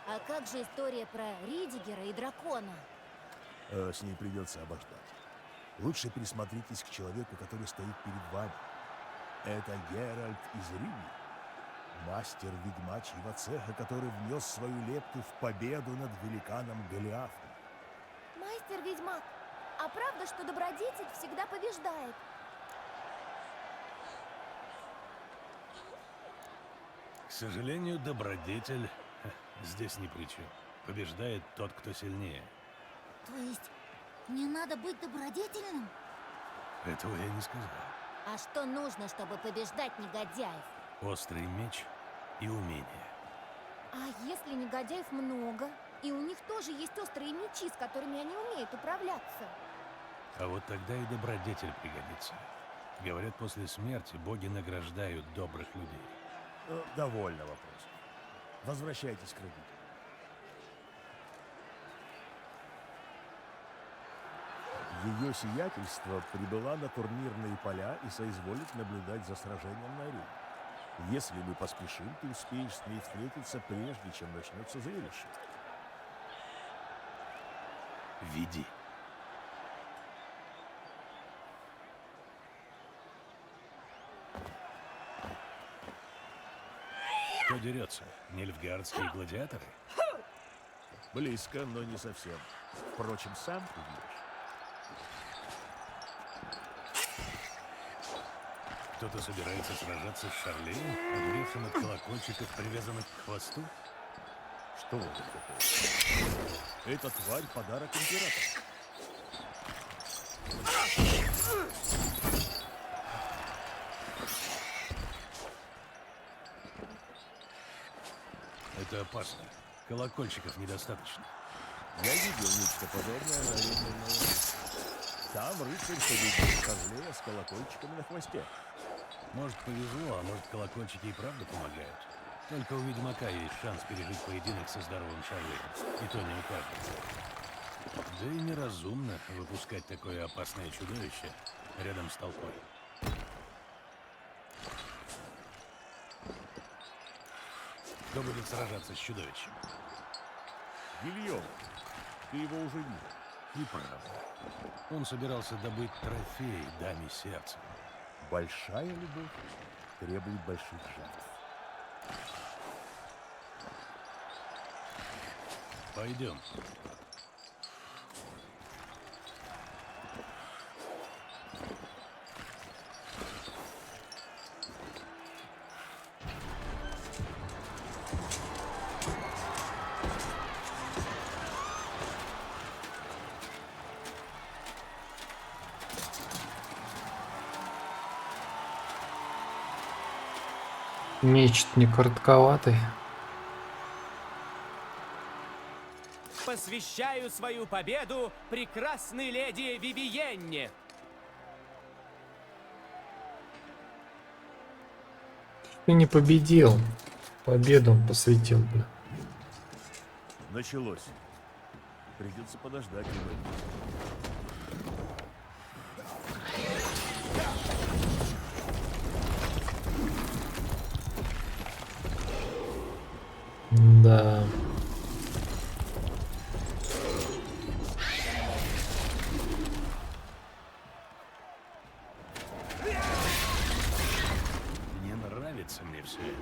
А как же история про Ридигера и дракона? С ней придется обождать. Лучше присмотритесь к человеку, который стоит перед вами. Это Геральт из Риви, мастер ведьмачьего цеха, который внес свою лепту в победу над великаном Голиафом. Мастер-ведьмак. А правда, что добродетель всегда побеждает? К сожалению, добродетель здесь ни при чем. Побеждает тот, кто сильнее. То есть не надо быть добродетельным? Этого я не сказал. А что нужно, чтобы побеждать негодяев? Острый меч и умение. А если негодяев много, и у них тоже есть острые мечи, с которыми они умеют управляться? А вот тогда и добродетель пригодится. Говорят, после смерти боги награждают добрых людей. Довольно вопросов. Возвращайтесь к родителям. Ее сиятельство прибыла на турнирные поля и соизволит наблюдать за сражением на арене. Если мы поспешим, ты успеешь с ней встретиться, прежде чем начнется зрелище. Веди. Кто дерется? Нильфгардские гладиаторы? Близко, но не совсем. Впрочем, сам увидишь. Кто-то собирается сражаться с Шарлеем, одуревшим от колокольчиков, привязанных к хвосту? Что это такое? Эта тварь — подарок императора. Это опасно. Колокольчиков недостаточно. Я видел нечто подобное на арене на Там рыцарь победил Шарлея с колокольчиками на хвосте. Может, повезло, а может, колокольчики и правда помогают. Только у ведьмака есть шанс пережить поединок со здоровым Шарлеем. И то не у каждого. Да и неразумно выпускать такое опасное чудовище рядом с толпой. Кто будет сражаться с чудовищем? Гильем, ты его уже видел. И правда. Он собирался добыть трофей даме сердца. Большая любовь требует больших жертв. Пойдем. Меч не коротковатый. Посвящаю свою победу прекрасной леди Вивиенне. Ты не победил. Победу он посвятил, бля. Началось. Придется подождать его. Да. Не нравится мне все это.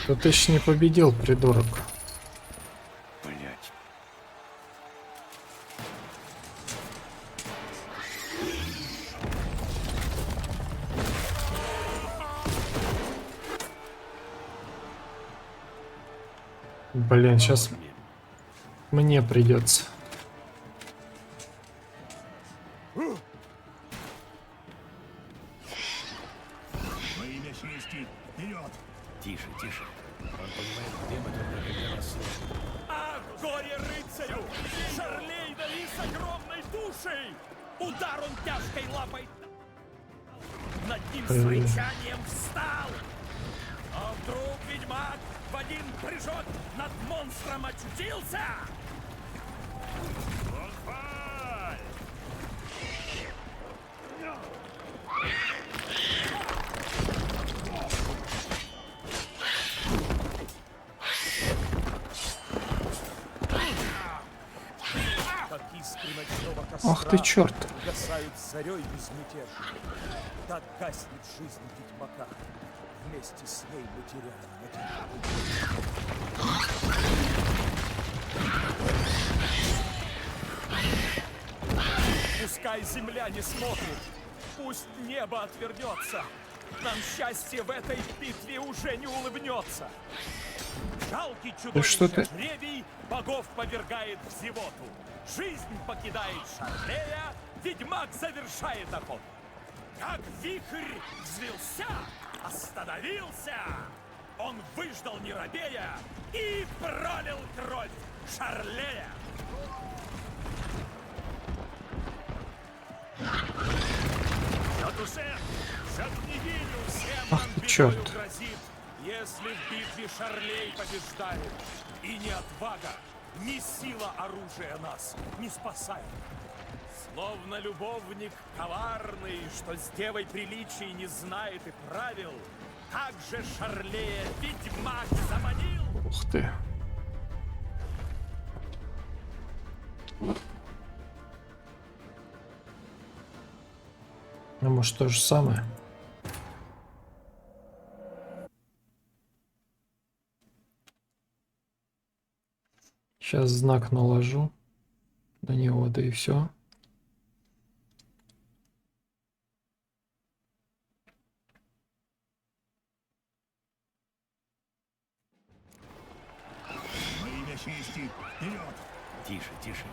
Да ты ж не победил, придурок. Блять. Блин, сейчас мне придется. Во имя чести, вперед! Тише, тише. Он понимает, где мы только когда нас слышит. Ах, горе рыцарю! Шарлей дали с огромной душей! Удар он тяжкой лапой над ним с рычанием встал! А вдруг ведьмак в один прыжок над монстром очутился? Как искры ночного Ах ты костра черт. гасают зарей безмятежно. Так гаснет жизнь ведьмака. Вместе с ней мы теряем надежду. Пускай земля не смотрит, пусть небо отвернется. Нам счастье в этой битве уже не улыбнется. Жалкий что чудовище ты- жребий богов повергает в зевоту. Жизнь покидает Шарлея, ведьмак завершает охоту. Как вихрь взвился, остановился. Он выждал не робея и пролил кровь Шарлея. Шатусе, за княгиню всем Ах нам ты бедою черт. грозит, если в битве Шарлей побеждает. И ни отвага, ни сила оружия нас не спасает. Словно любовник коварный, что с девой приличий не знает и правил, так же Шарлея ведьмак заманил. Ух ты. Ну, может, то же самое? Сейчас знак наложу на него, да и все. Во имя чести, вперед! Тише, тише.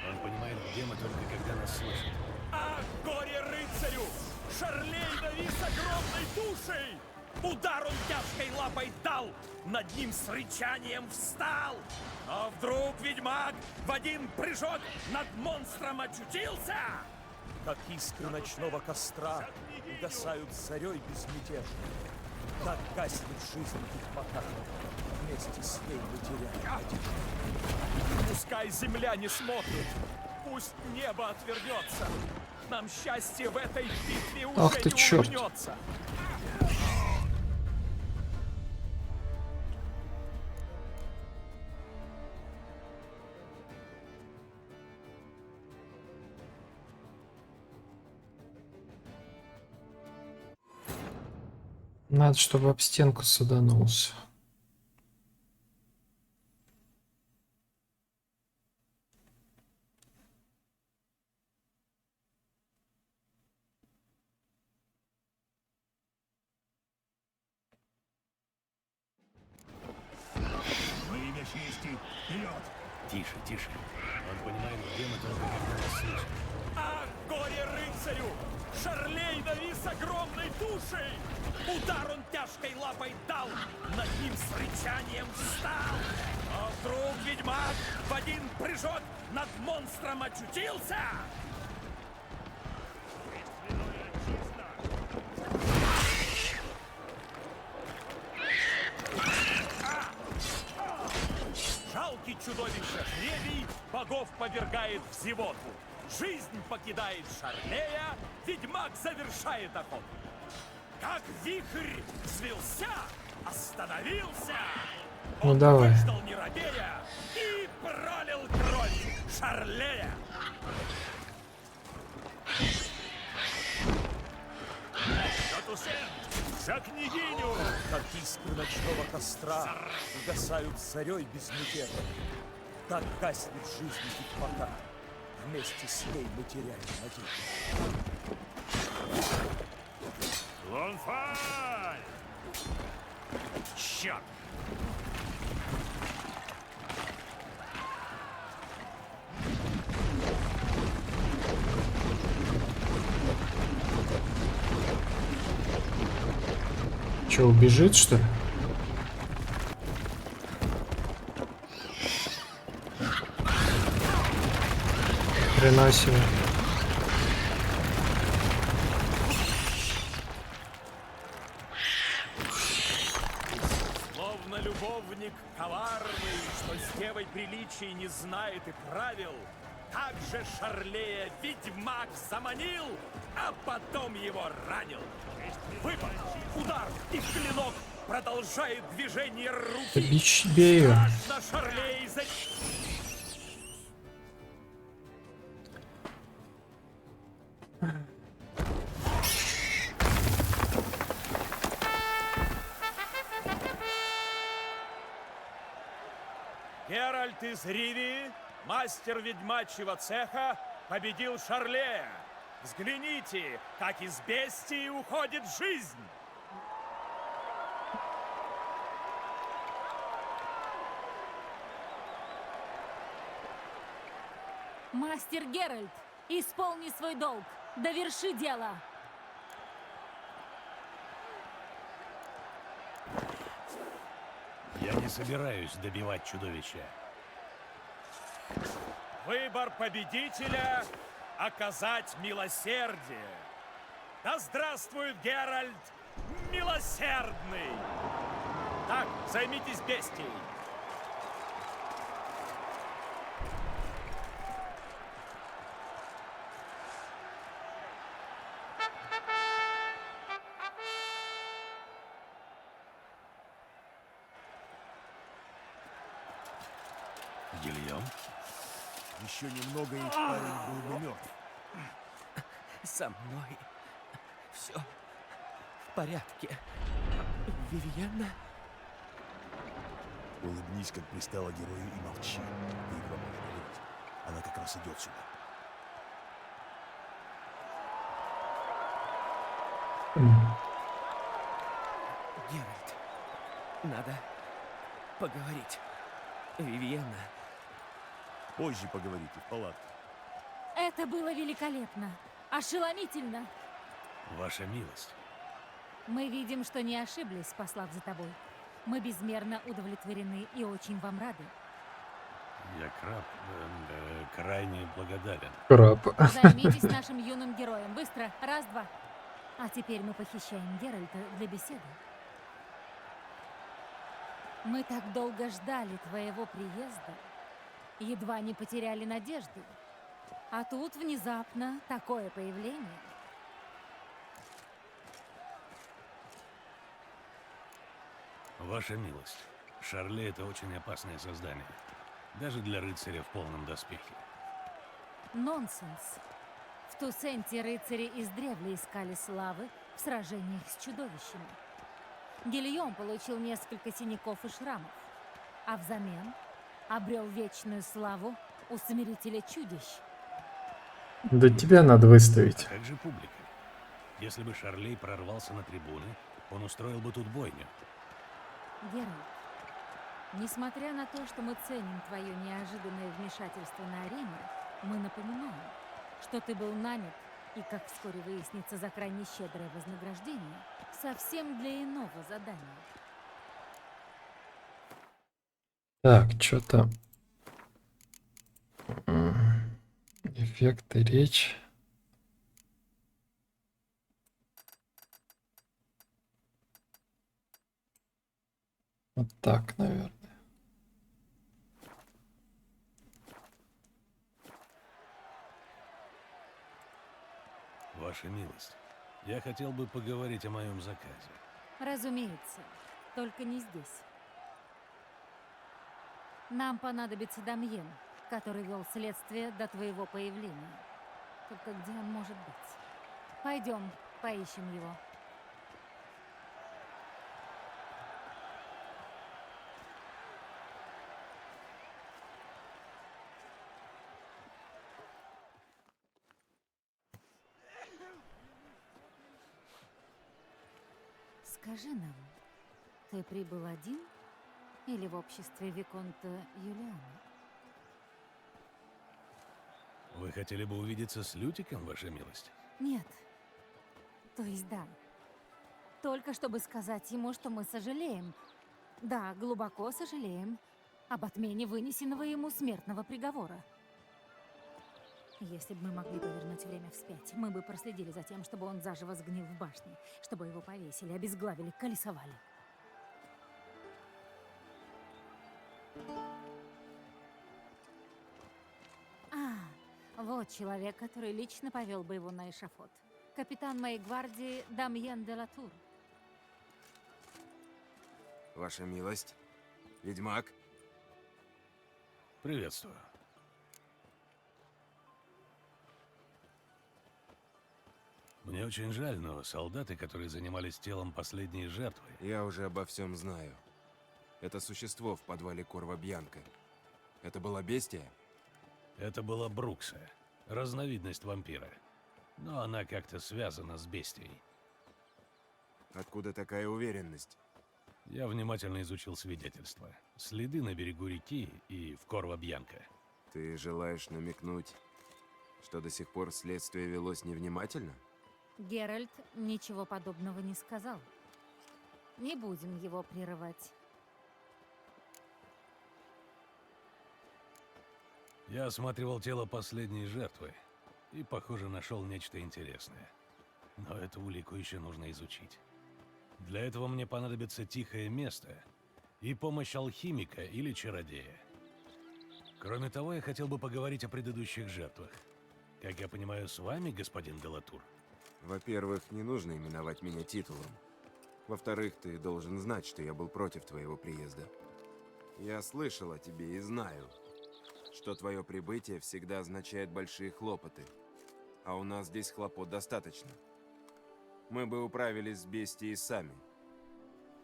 Он понимает, где мы только когда нас слышит. Ах, горе рыцарю! Шарлей навис огромной душей! Удар он тяжкой лапой дал, над ним с рычанием встал. А вдруг ведьмак в один прыжок над монстром очутился? Как искры ночного костра угасают зарей безмятежно. Так гаснет жизнь ведьмака. Вместе с ней мы теряем надежду. Пускай земля не смотрит, пусть небо отвернется. Нам счастье в этой битве уже Ах ты не черт. улыбнется. Надо, чтобы об стенку саданулся. Во имя чести, вперед! Тише, тише. Он понимает, где мы только когда нас слышит. Ах, горе рыцарю! Шарлей навис огромной душей! Удар он тяжкой лапой дал, над ним с рычанием встал. А вдруг ведьмак в один прыжок над монстром очутился? Жалкий чудовище жребий богов повергает в зевоту. Жизнь покидает Шарлея, ведьмак завершает охоту. Как вихрь взвился, остановился. Ну Он давай. выждал не робея и пролил кровь Шарлея. Шатусе, За княгиню! Как искры ночного костра угасают зарей безмятежно. Так гаснет жизнь пока. Вместе с ней мы теряем надежду. Лонфаль! Черт! Че, убежит, что ли? Хрена себе. Словно любовник коварный, что с девой приличий не знает и правил, так же Шарлея ведьмак заманил, а потом его ранил. Выпад, удар и клинок продолжает движение руки. Бич, бей ее. Страшно Шарлей за... Геральт из Ривии, мастер ведьмачьего цеха, победил Шарлея. Взгляните, как из бестии уходит жизнь. Мастер Геральт, исполни свой долг. Доверши дело. Я не собираюсь добивать чудовища. Выбор победителя — оказать милосердие. Да здравствует Геральт Милосердный! Так, займитесь бестией. Гильем? Еще немного, и парень был бы мертв. Со мной все в порядке. Вивьенна? Улыбнись, как пристало герою, и молчи. Ты едва можешь говорить. Она как раз идет сюда. Геральт, надо поговорить. Вивьенна. Позже поговорите в палатке. Это было великолепно. Ошеломительно. Ваша милость. Мы видим, что не ошиблись, послав за тобой. Мы безмерно удовлетворены и очень вам рады. Я крайне благодарен. Краб. Займитесь нашим юным героем. Быстро. Раз, два. А теперь мы похищаем Геральта для беседы. Мы так долго ждали твоего приезда. Едва не потеряли надежды. А тут внезапно такое появление. Ваша милость. Шарлей — это очень опасное создание. Даже для рыцаря в полном доспехе. Нонсенс. В Тусенте рыцари издревле искали славы в сражениях с чудовищами. Гильем получил несколько синяков и шрамов, а взамен обрел вечную славу у Смирителя чудищ. Да тебя надо выставить. Как же публика? Если бы Шарлей прорвался на трибуны, он устроил бы тут бойню. Геральт, несмотря на то, что мы ценим твое неожиданное вмешательство на арене, мы напоминаем, что ты был нанят, и, как вскоре выяснится, за крайне щедрое вознаграждение, совсем для иного задания. Так, что-то... Эффекты, речь. Вот так, наверное. Ваша милость, я хотел бы поговорить о моем заказе. Разумеется, только не здесь. Нам понадобится Дамьен, который вел следствие до твоего появления. Только где он может быть? Пойдем, поищем его. Скажи нам, ты прибыл один или в обществе Виконта Юлиана? Вы хотели бы увидеться с Лютиком, ваша милость? Нет. То есть да. Только чтобы сказать ему, что мы сожалеем. Да, глубоко сожалеем об отмене вынесенного ему смертного приговора. Если бы мы могли повернуть время вспять, мы бы проследили за тем, чтобы он заживо сгнил в башне, чтобы его повесили, обезглавили, колесовали. Вот человек, который лично повел бы его на эшафот. Капитан моей гвардии Дамьен де Латур. Ваша милость, ведьмак. Приветствую. Мне очень жаль, но солдаты, которые занимались телом последней жертвы... Я уже обо всем знаю. Это существо в подвале Корво Бьянка. Это была бестия? Это была Брукса, разновидность вампира. Но она как-то связана с бестией. Откуда такая уверенность? Я внимательно изучил свидетельства. Следы на берегу реки и в Корво Бьянка. Ты желаешь намекнуть, что до сих пор следствие велось невнимательно? Геральт ничего подобного не сказал. Не будем его прерывать. Я осматривал тело последней жертвы и, похоже, нашел нечто интересное. Но эту улику еще нужно изучить. Для этого мне понадобится тихое место и помощь алхимика или чародея. Кроме того, я хотел бы поговорить о предыдущих жертвах. Как я понимаю, с вами, господин де Латур? Во-первых, не нужно именовать меня титулом. Во-вторых, ты должен знать, что я был против твоего приезда. Я слышал о тебе и знаю, что твое прибытие всегда означает большие хлопоты. А у нас здесь хлопот достаточно. Мы бы управились с бестией сами.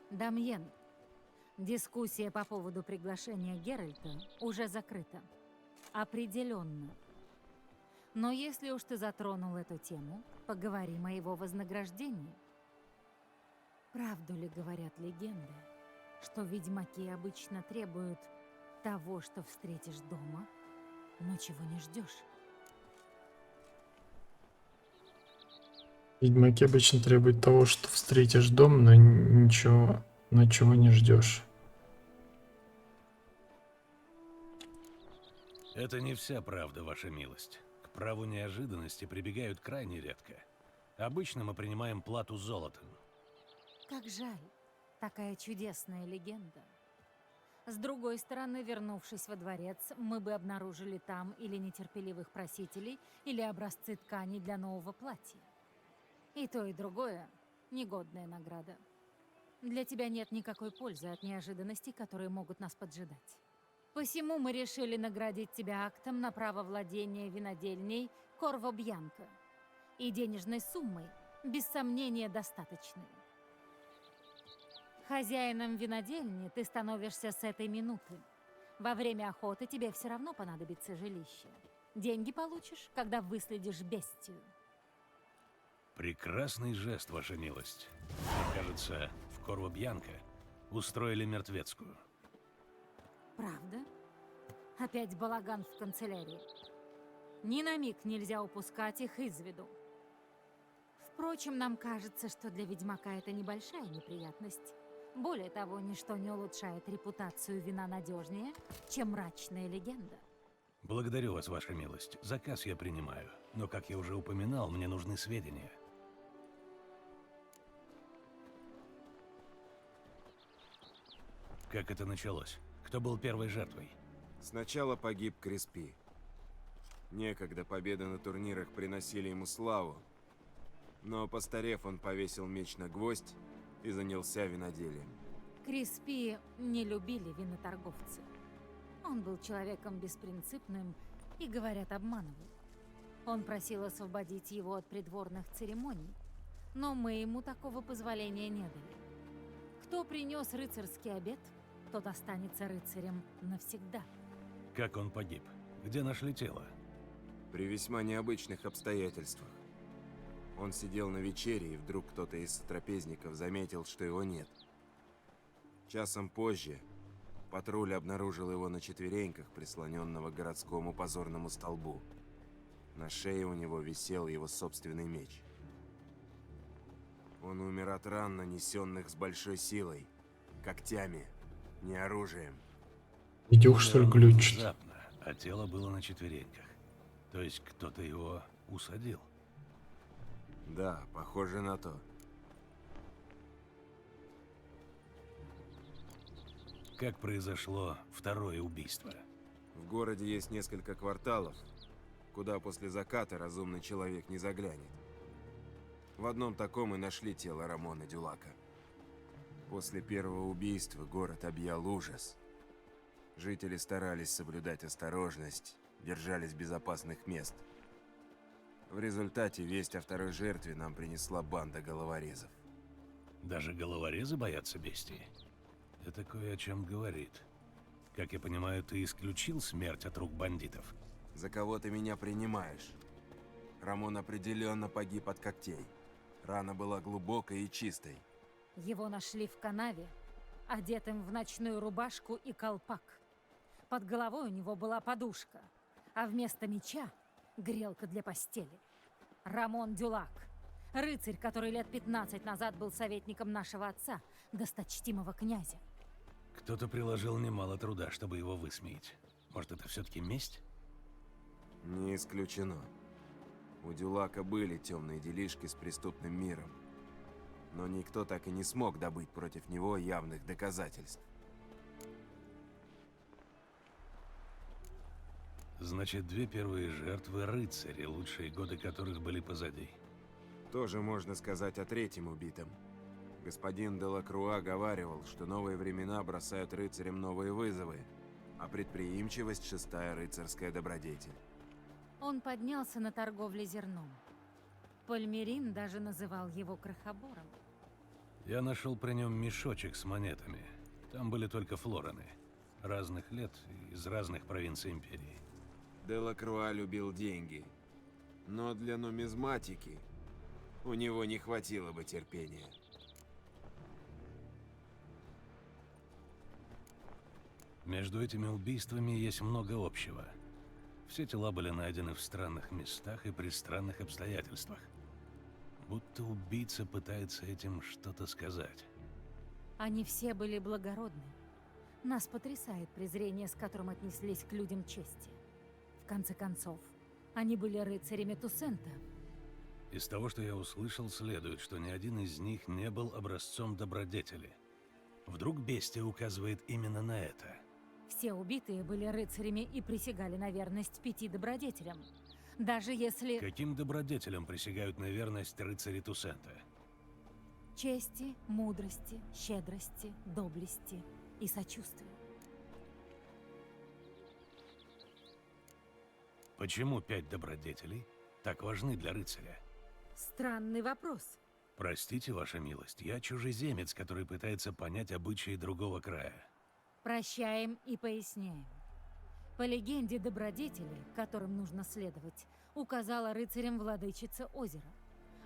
Дамьен, дискуссия по поводу приглашения Геральта уже закрыта. Определенно. Но если уж ты затронул эту тему, поговорим о его вознаграждении. Правду ли говорят легенды, что ведьмаки обычно требуют того, что встретишь дома, но чего не ждешь? Ведьмаки обычно требуют того, что встретишь дом, но ничего, но чего не ждешь. Это не вся правда, ваша милость. К праву неожиданности прибегают крайне редко. Обычно мы принимаем плату золотом. Как жаль, такая чудесная легенда. С другой стороны, вернувшись во дворец, мы бы обнаружили там или нетерпеливых просителей, или образцы тканей для нового платья. И то, и другое – негодная награда. Для тебя нет никакой пользы от неожиданностей, которые могут нас поджидать. Посему мы решили наградить тебя актом на право владения винодельней Корво Бьянка и денежной суммой, без сомнения, достаточной. Хозяином винодельни ты становишься с этой минуты. Во время охоты тебе все равно понадобится жилище. Деньги получишь, когда выследишь бестию. Прекрасный жест, ваша милость. Мне кажется, в Корво Бьянка устроили мертвецкую. Правда? Опять балаган в канцелярии. Ни на миг нельзя упускать их из виду. Впрочем, нам кажется, что для ведьмака это небольшая неприятность. Более того, ничто не улучшает репутацию вина надежнее, чем мрачная легенда. Благодарю вас, ваша милость. Заказ я принимаю. Но, как я уже упоминал, мне нужны сведения. Как это началось? Кто был первой жертвой? Сначала погиб Криспи. Некогда победы на турнирах приносили ему славу. Но постарев, он повесил меч на гвоздь и занялся виноделием. Криспи не любили виноторговцы. Он был человеком беспринципным и, говорят, обманывал. Он просил освободить его от придворных церемоний, но мы ему такого позволения не дали. Кто принес рыцарский обет, тот останется рыцарем навсегда. Как он погиб? Где нашли тело? При весьма необычных обстоятельствах. Он сидел на вечере, и вдруг кто-то из сотрапезников заметил, что его нет. Часом позже патруль обнаружил его на четвереньках, прислоненного к городскому позорному столбу. На шее у него висел его собственный меч. Он умер от ран, нанесенных с большой силой, когтями, не оружием. Видюх, что ли, Умер он глючит? внезапно, а тело было на четвереньках. То есть кто-то его усадил. Да, похоже на то. Как произошло второе убийство? В городе есть несколько кварталов, куда после заката разумный человек не заглянет. В одном таком и нашли тело Рамона Дюлака. После первого убийства город объял ужас. Жители старались соблюдать осторожность, держались безопасных мест. В результате весть о второй жертве нам принесла банда головорезов. Даже головорезы боятся бестии. Это кое о чем говорит. Как я понимаю, ты исключил смерть от рук бандитов. За кого ты меня принимаешь? Рамон определенно погиб от когтей. Рана была глубокой и чистой. Его нашли в канаве, одетым в ночную рубашку и колпак. Под головой у него была подушка, а вместо меча — грелка для постели. Рамон Дюлак, рыцарь, который лет 15 назад был советником нашего отца, досточтимого князя. Кто-то приложил немало труда, чтобы его высмеять. Может, это все-таки месть? Не исключено. У Дюлака были темные делишки с преступным миром. Но никто так и не смог добыть против него явных доказательств. Значит, две первые жертвы — рыцари, лучшие годы которых были позади. Тоже можно сказать о третьем убитом. Господин Делакруа говаривал, что новые времена бросают рыцарям новые вызовы, а предприимчивость — шестая рыцарская добродетель. Он поднялся на торговле зерном. Пальмерин даже называл его крохобором. Я нашел при нем мешочек с монетами. Там были только флорены. Разных лет и из разных провинций империи. Делакруа любил деньги, но для нумизматики у него не хватило бы терпения. Между этими убийствами есть много общего. Все тела были найдены в странных местах и при странных обстоятельствах. Будто убийца пытается этим что-то сказать. Они все были благородны. Нас потрясает презрение, с которым отнеслись к людям чести. В конце концов, они были рыцарями Тусента. Из того, что я услышал, следует, что ни один из них не был образцом добродетели. Вдруг бестия указывает именно на это? Все убитые были рыцарями и присягали на верность 5 добродетелям. Даже если... Каким добродетелям присягают на верность рыцари Тусента? Чести, мудрости, щедрости, доблести и сочувствию. Почему 5 добродетелей так важны для рыцаря? Странный вопрос. Простите, ваша милость, я чужеземец, который пытается понять обычаи другого края. Прощаем и поясняем. По легенде, добродетели, которым нужно следовать, указала рыцарям владычица озера.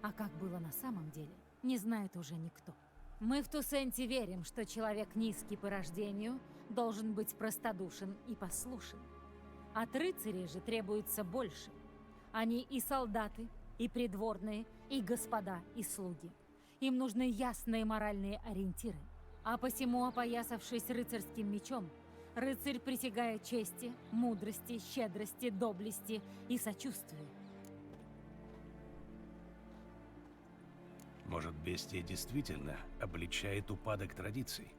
А как было на самом деле, не знает уже никто. Мы в Тусенте верим, что человек низкий по рождению должен быть простодушен и послушен. От рыцарей же требуется больше. Они и солдаты, и придворные, и господа, и слуги. Им нужны ясные моральные ориентиры. А посему, опоясавшись рыцарским мечом, рыцарь присягает чести, мудрости, щедрости, доблести и сочувствию. Может, бестия действительно обличает упадок традиций?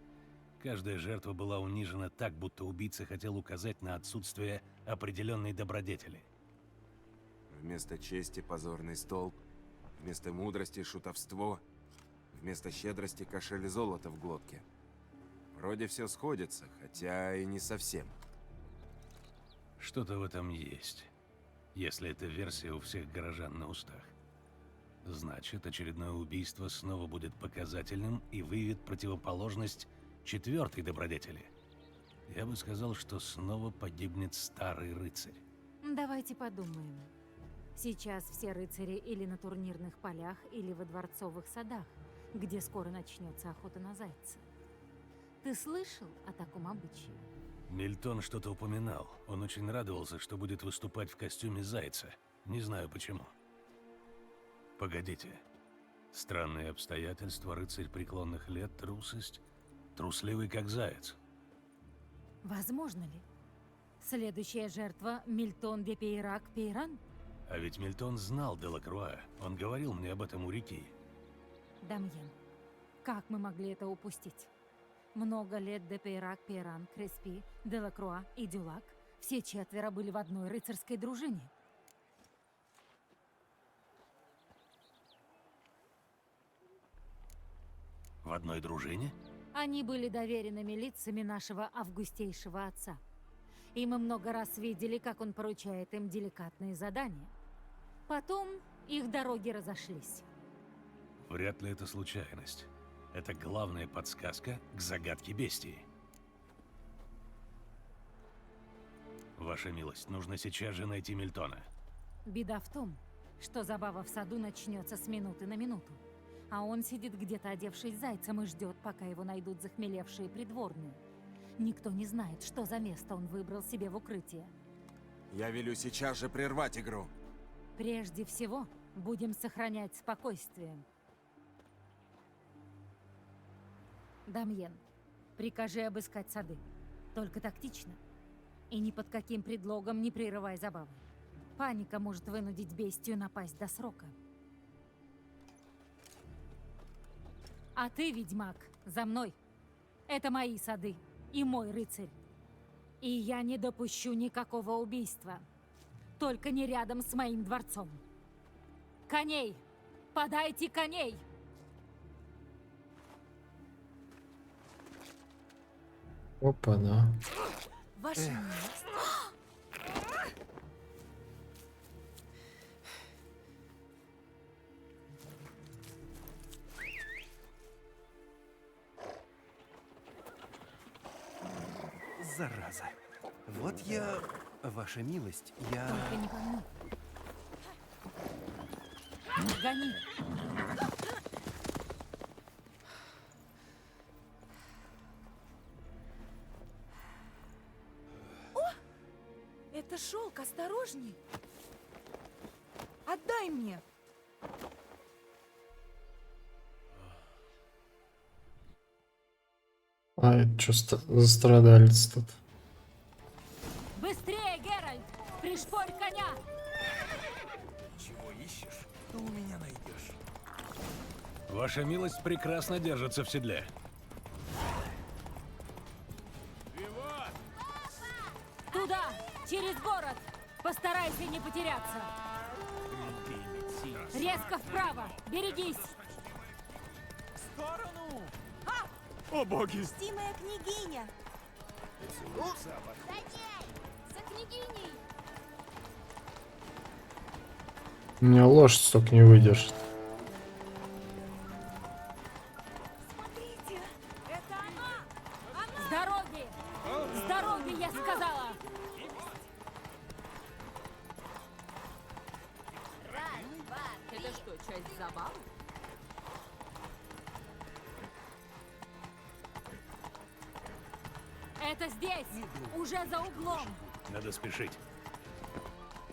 Каждая жертва была унижена так, будто убийца хотел указать на отсутствие определенной добродетели. Вместо чести позорный столб, вместо мудрости шутовство, вместо щедрости кошель золота в глотке. Вроде все сходится, хотя и не совсем. Что-то в этом есть, если эта версия у всех горожан на устах. Значит, очередное убийство снова будет показательным и выявит противоположность четвертой добродетели. Я бы сказал, что снова погибнет старый рыцарь. Давайте подумаем. Сейчас все рыцари или на турнирных полях, или во дворцовых садах, где скоро начнется охота на зайца. Ты слышал о таком обычае? Мильтон что-то упоминал. Он очень радовался, что будет выступать в костюме зайца. Не знаю почему. Погодите. Странные обстоятельства, рыцарь преклонных лет, трусость, трусливый как заяц. Возможно ли? Следующая жертва — Мильтон де Пейрак Пейран? А ведь Мильтон знал Делакруа. Он говорил мне об этом у реки. Дамьен, как мы могли это упустить? Много лет де Пейрак Пейран, Креспи, Делакруа и Дюлак все четверо были в одной рыцарской дружине. В одной дружине? Они были доверенными лицами нашего августейшего отца. И мы много раз видели, как он поручает им деликатные задания. Потом их дороги разошлись. Вряд ли это случайность. Это главная подсказка к загадке бестии. Ваша милость, нужно сейчас же найти Мильтона. Беда в том, что забава в саду начнется с минуты на минуту. А он сидит где-то, одевшись зайцем, и ждет, пока его найдут захмелевшие придворные. Никто не знает, что за место он выбрал себе в укрытие. Я велю сейчас же прервать игру. Прежде всего, будем сохранять спокойствие. Дамьен, прикажи обыскать сады. Только тактично. И ни под каким предлогом не прерывай забавы. Паника может вынудить бестию напасть до срока. А ты, ведьмак, за мной. Это мои сады и мой рыцарь. И я не допущу никакого убийства. Только не рядом с моим дворцом. Коней! Подайте коней! Опа-на. Ваша милость. Зараза. Вот я... Ваша милость, я... Только не пойму. Гони. Это шелк, осторожней. Отдай мне. А это что за страдалец тут? Быстрее, Геральт! Пришпорь коня! Чего ищешь, то у меня найдешь. Ваша милость прекрасно держится в седле. Туда! Через город! Постарайся не потеряться! Резко вправо! Берегись! В сторону! О боги! Мстимая княгиня. За ней! За княгиней! У меня лошадь столько не выдержит. Смотрите, это она! С дороги! С дороги, я сказала! Это что, часть забавы? Это здесь! Уже за углом! Надо спешить.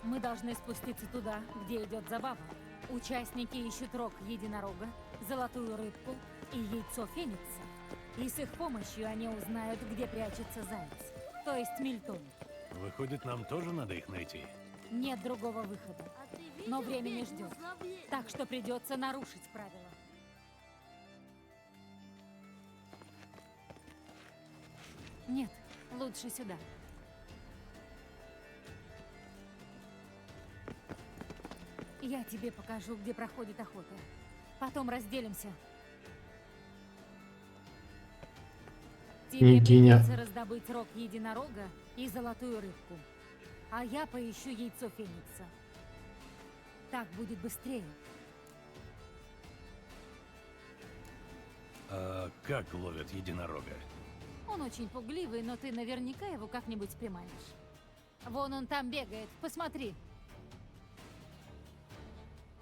Мы должны спуститься туда, где идет забава. Участники ищут рог единорога, золотую рыбку и яйцо феникса. И с их помощью они узнают, где прячется заяц. То есть Мильтон. Выходит, нам тоже надо их найти. Нет другого выхода. Но время не ждет. Так что придется нарушить правила. Нет, лучше сюда. Я тебе покажу, где проходит охота. Потом разделимся. Тебе Княгиня. придется раздобыть рог единорога и золотую рыбку. А я поищу яйцо феникса. Так будет быстрее. А как ловят единорога? Он очень пугливый, но ты наверняка его как-нибудь приманишь. Вон он там бегает, посмотри.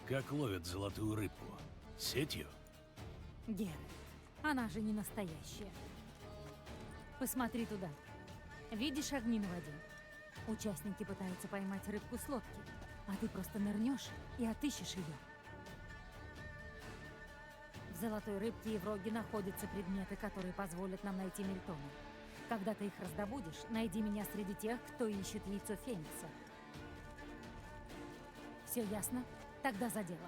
Как ловят золотую рыбку? Сетью? Геральт, она же не настоящая. Посмотри туда. Видишь огни на воде? Участники пытаются поймать рыбку с лодки, а ты просто нырнешь и отыщешь ее. В золотой рыбке и в роге находятся предметы, которые позволят нам найти Мильтона. Когда ты их раздобудешь, найди меня среди тех, кто ищет яйцо Феникса. Все ясно? Тогда за дело.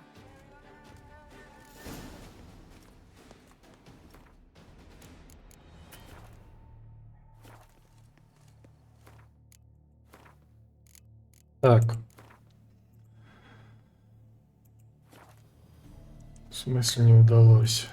Так. В смысле не удалось?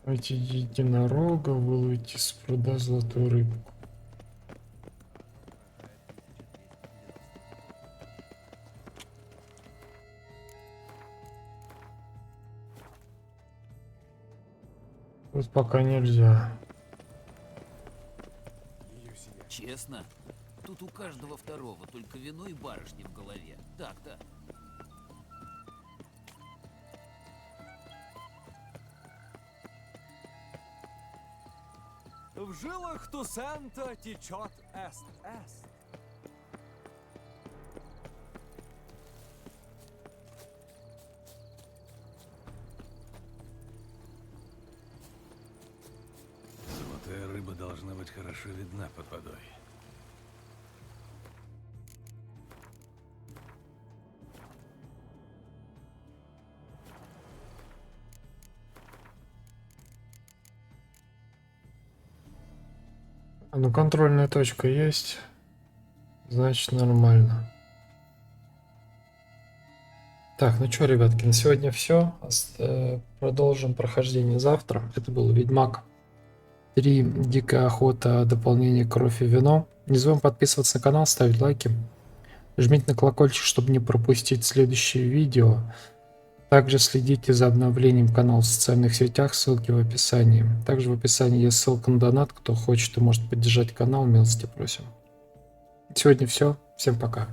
Найти единорога, выловить из пруда золотую рыбку. Вот пока нельзя. Честно? Тут у каждого второго только вино и барышни в голове. Так-то. В жилах Тусента течет Эст-Эст. Золотая рыба должна быть хорошо видна под водой. Ну, контрольная точка есть. Значит, нормально. Так, ну что, ребятки, на сегодня все. Продолжим прохождение завтра. Это был Ведьмак 3. Дикая охота. Дополнение Кровь и вино. Не забываем подписываться на канал, ставить лайки. Жмите на колокольчик, чтобы не пропустить следующие видео. Также следите за обновлением канала в социальных сетях, ссылки в описании. Также в описании есть ссылка на донат, кто хочет и может поддержать канал, милости просим. Сегодня все, всем пока.